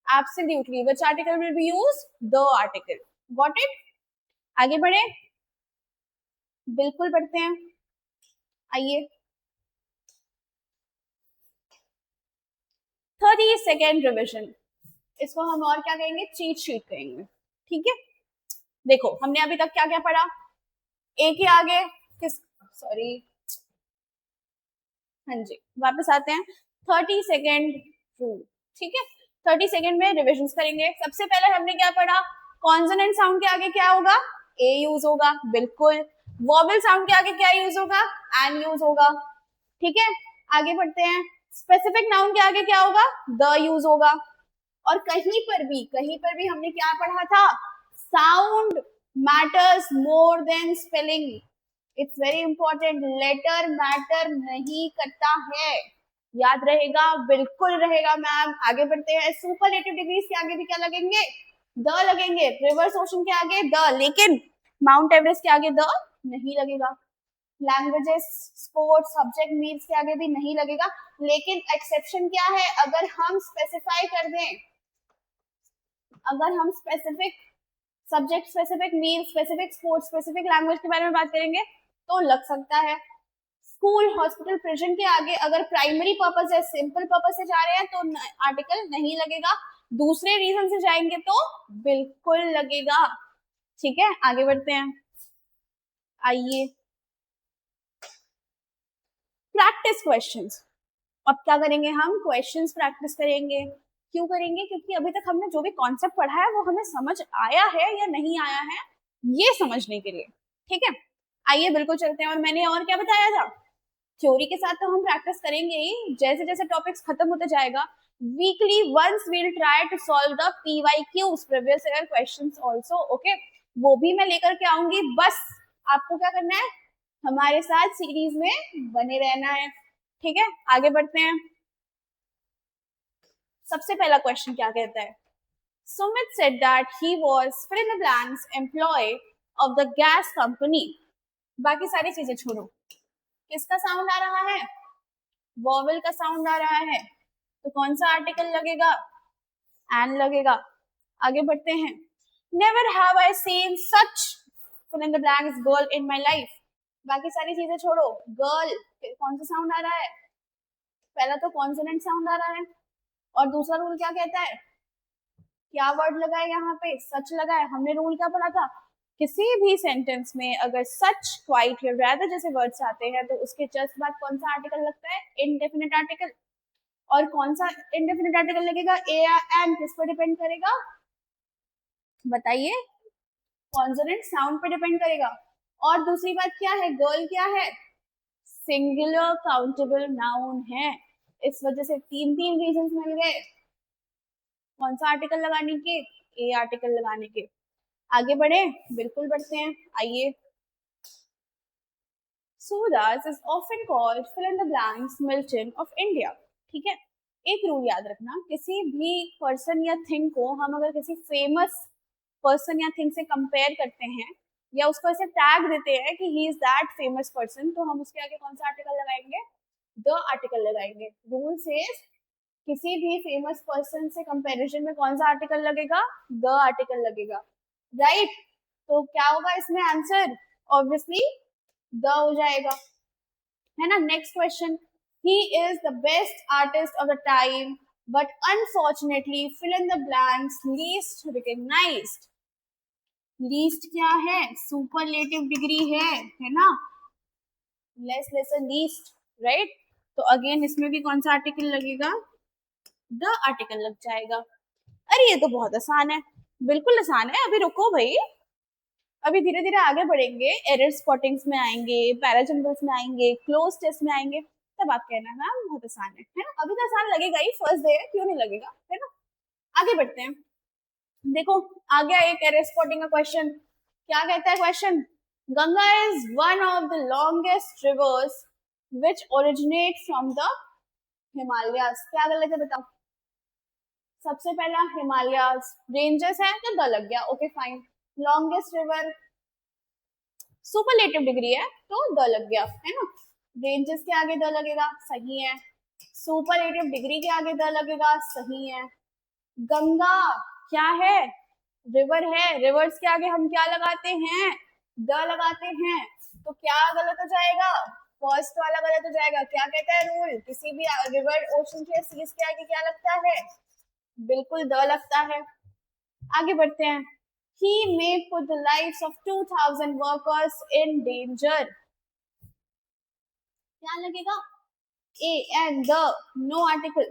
Absolutely. Which article will be used? The article. Got it? आगे बढ़े, बिल्कुल बढ़ते हैं, आइए। 30 second revision, इसको हम और क्या कहेंगे, चीट शीट कहेंगे। ठीक है, देखो हमने अभी तक क्या क्या पढ़ा, ए के आगे किस, सॉरी, हाँ जी वापस आते हैं। 30 सेकेंड रूल, ठीक है। 30 सेकेंड में रिविजन करेंगे। सबसे पहले हमने क्या पढ़ा, कॉन्सोनेंट साउंड के आगे क्या होगा, ए यूज होगा, बिल्कुल। वॉवेल साउंड के आगे क्या यूज होगा, एन यूज होगा। ठीक है, आगे बढ़ते हैं। स्पेसिफिक नाउन के आगे क्या होगा, द यूज होगा। और कहीं पर भी हमने क्या पढ़ा था, sound matters more than spelling. It's very important, letter matter नहीं करता है, याद रहेगा, बिल्कुल रहेगा मैम। आगे बढ़ते हैं। सुपरलेटिव डिग्रीज के आगे भी क्या लगेंगे, द लगेंगे। रिवर्स ओशन के आगे द, लेकिन माउंट एवरेस्ट के आगे द नहीं लगेगा। लैंग्वेजेस, स्पोर्ट्स, सब्जेक्ट, मीन्स के आगे भी नहीं लगेगा। लेकिन एक्सेप्शन क्या है, अगर हम स्पेसिफाई कर दें, अगर हम specific subject, specific means, specific sports, specific language के बारे में बात करेंगे तो लग सकता है। स्कूल, हॉस्पिटल, प्रिजन के आगे अगर प्राइमरी पर्पस है, सिंपल पर्पस से जा रहे हैं तो आर्टिकल नहीं लगेगा। दूसरे रीजन से जाएंगे तो बिल्कुल लगेगा। ठीक है, आगे बढ़ते हैं, आइए। Practice questions. अब क्या करेंगे हम, क्वेश्चंस प्रैक्टिस करेंगे। क्यों करेंगे, क्योंकि अभी तक हमने जो भी कॉन्सेप्ट पढ़ा है वो हमें समझ आया है या नहीं आया है, ये समझने के लिए। ठीक है, आइए बिल्कुल चलते हैं। और मैंने और क्या बताया था, थ्योरी के साथ तो हम प्रैक्टिस करेंगे ही, जैसे जैसे टॉपिक्स खत्म होते जाएगा, weekly once we'll try to solve the PYQs, previous year questions also, okay. वो भी मैं लेकर के आऊंगी, बस आपको क्या करना है, हमारे साथ सीरीज में बने रहना है। ठीक है, आगे बढ़ते हैं। सबसे पहला क्वेश्चन क्या कहता है, Sumit said that he was fill in the blanks employee of the gas company। बाकी सारी चीजें छोड़ो, किसका साउंड आ रहा है, वॉवेल का साउंड आ रहा है, तो कौन सा आर्टिकल लगेगा, एन लगेगा। आगे बढ़ते हैं। Never have I seen such fill in the blanks girl in my life. बाकी सारी चीजें छोड़ो, गर्ल कौन सा साउंड आ रहा है, पहला तो कॉन्सोनेंट साउंड आ रहा है। और दूसरा रूल क्या कहता है, क्या वर्ड लगा है यहाँ पे, सच लगा है। हमने रूल क्या पढ़ा था, किसी भी सेंटेंस में अगर सच, क्वाइट या रैदर जैसे वर्ड्स आते हैं तो उसके जस्ट बाद कौन सा आर्टिकल लगता है, इनडेफिनिट आर्टिकल। और कौन सा इनडेफिनिट आर्टिकल लगेगा, ए या एन, किस पर डिपेंड करेगा, बताइए, कॉन्सोनेंट साउंड पे डिपेंड करेगा। और दूसरी बात क्या है, गर्ल क्या है, सिंगुलर काउंटेबल नाउन है। इस वजह से तीन तीन रीजंस मिल गए कौन सा आर्टिकल लगाने के, ए आर्टिकल लगाने के। आगे बढ़े, बिल्कुल बढ़ते हैं, आइए। Surdas is often called fill in the blanks Milton of India. ठीक है, एक रूल याद रखना, किसी भी पर्सन या थिंग को हम अगर किसी फेमस पर्सन या थिंग से कंपेयर करते हैं या उसको ऐसे टैग देते हैं कि he is that famous person, तो हम उसके आगे कौन सा आर्टिकल लगाएंगे, द आर्टिकल लगाएंगे। रूल सेज किसी भी फेमस पर्सन से कंपैरिजन में कौन सा आर्टिकल लगेगा, द आर्टिकल लगेगा, राइट। तो क्या होगा इसमें आंसर, ऑब्वियसली द हो जाएगा, है ना। Next question, he is the best artist of the time but unfortunately fill in the blanks least recognized. Least क्या है, सुपरलेटिव डिग्री है ना, लेस लेसन लीस्ट, राइट। तो अगेन इसमें भी कौन सा आर्टिकल लगेगा, द आर्टिकल लग जाएगा। अरे ये तो बहुत आसान है, बिल्कुल आसान है। अभी रुको भाई, अभी धीरे धीरे आगे बढ़ेंगे, एरर स्पॉटिंग्स में आएंगे, पैराजम्बल्स में आएंगे, क्लोज टेस्ट में आएंगे, तब आप कहना मैम बहुत आसान है ना। अभी तो आसान लगेगा ही, फर्स्ट डे है, क्यों नहीं लगेगा, है ना। आगे बढ़ते हैं, देखो आ गया एक एरर स्पॉटिंग का क्वेश्चन। क्या कहता है question, Ganga is one of the longest reverse which originate from the Himalayas. क्या गलत है बताओ, सबसे पहला हिमालयाज, रेंजेस है तो द लग गया, okay fine. Longest river, superlative degree है तो द लग गया, है ना। रेंजेस के आगे द लगेगा, सही है। सुपरलेटिव डिग्री के आगे द लगेगा, सही है। गंगा क्या है? रिवर है। रिवर्स के आगे हम क्या लगाते हैं? द लगाते हैं। तो क्या गलत हो जाएगा? फर्स्ट वाला गलत हो जाएगा। क्या कहता है रूल? किसी भी रिवर, ओशन के, सीज के आगे क्या लगता है? बिल्कुल द लगता है। आगे बढ़ते हैं। He may put the lives of 2000 workers in danger. क्या लगेगा? A and the, no article.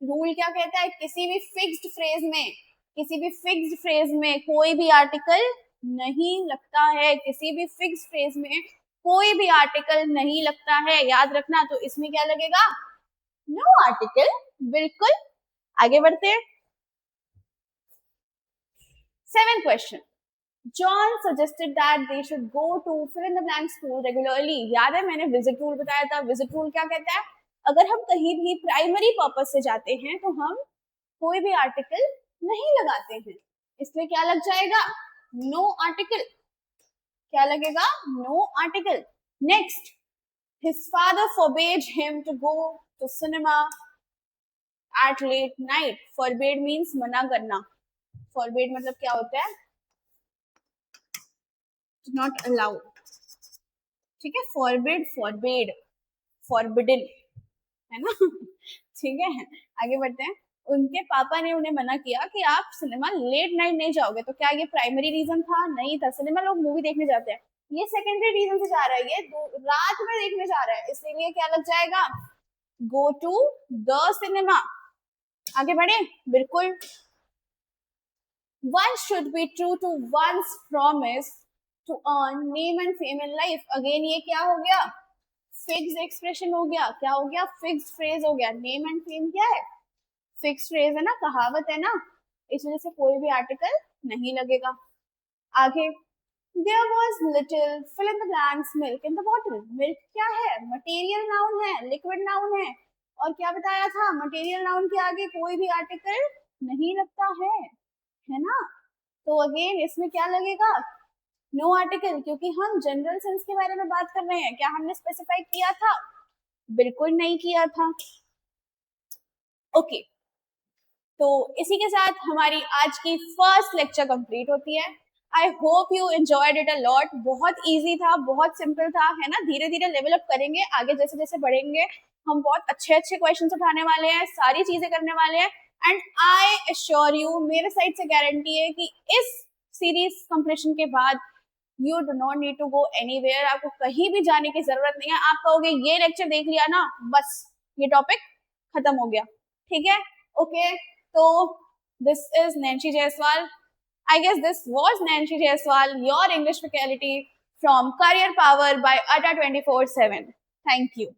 Rule क्या कहता है? किसी भी फिक्स्ड फ्रेज में, किसी भी फिक्स्ड फ्रेज में कोई भी आर्टिकल नहीं लगता है। किसी भी फिक्स्ड फ्रेज में कोई भी आर्टिकल नहीं लगता है, याद रखना। तो इसमें क्या लगेगा? No article. बिल्कुल। आगे बढ़ते हैं। 7th question. John suggested that they should go to fill in the blank school regularly. याद है मैंने विजिट रूल बताया था। विजिट रूल क्या कहता है? अगर हम कहीं भी प्राइमरी पर्पज से जाते हैं तो हम कोई भी आर्टिकल नहीं लगाते हैं, इसलिए क्या लग जाएगा? No article. क्या लगेगा? No article. Next, his father forbade him to go to cinema at late night. Forbade means मना करना। forbade मतलब क्या होता है? not allow। ठीक है, forbid, forbade, forbidden, है ना? ठीक है, आगे बढ़ते हैं। उनके पापा ने उन्हें मना किया कि आप सिनेमा लेट नाइट नहीं जाओगे। तो क्या ये प्राइमरी रीजन था? नहीं था। सिनेमा लोग मूवी देखने जाते हैं। ये सेकेंडरी रीजन से जा रहा है, ये रात में देखने जा रहा है, इसलिए क्या लग जाएगा? Go to the cinema. आगे बढ़े। बिल्कुल। One should be true to one's promise to earn name and fame in life. Again ये क्या हो गया? फिक्स्ड एक्सप्रेशन हो गया। क्या हो गया? फिक्स्ड फ्रेज हो गया। नेम एंड फेम क्या है? फिक्स्ड फ्रेज है ना, कहावत है ना, इस वजह से कोई भी आर्टिकल नहीं लगेगा। आगे, there was little fill in the blanks milk in the bottle. Milk क्या है? मटेरियल नाउन है, लिक्विड नाउन है। और क्या बताया था? मटेरियल नाउन के आगे कोई भी आर्टिकल नहीं लगता है ना? तो अगेन इसमें क्या लगेगा? नो आर्टिकल, क्योंकि हम जनरल सेंस के बारे में बात कर रहे हैं। क्या हमने स्पेसिफाई किया था? बिल्कुल नहीं किया था। ओके, तो इसी के साथ हमारी आज की फर्स्ट लेक्चर कंप्लीट होती है। I hope you enjoyed it a lot. बहुत इजी था, बहुत सिंपल था, है ना? धीरे धीरे लेवल अप करेंगे, आगे जैसे जैसे बढ़ेंगे हम बहुत अच्छे अच्छे क्वेश्चंस उठाने वाले हैं, सारी चीजें करने वाले हैं। एंड आई एश्योर यू, मेरे साइड से गारंटी है कि इस सीरीज कंप्लीशन के बाद you do not need to go anywhere. आपको कहीं भी जाने की जरूरत नहीं है। आप कहोगे ये लेक्चर देख लिया ना, बस ये टॉपिक खत्म हो गया। ठीक है? Okay, so this is Nancy Jaiswal. I guess this was Nancy Jaiswal, your English faculty from Career Power by ATA 24/7. Thank you.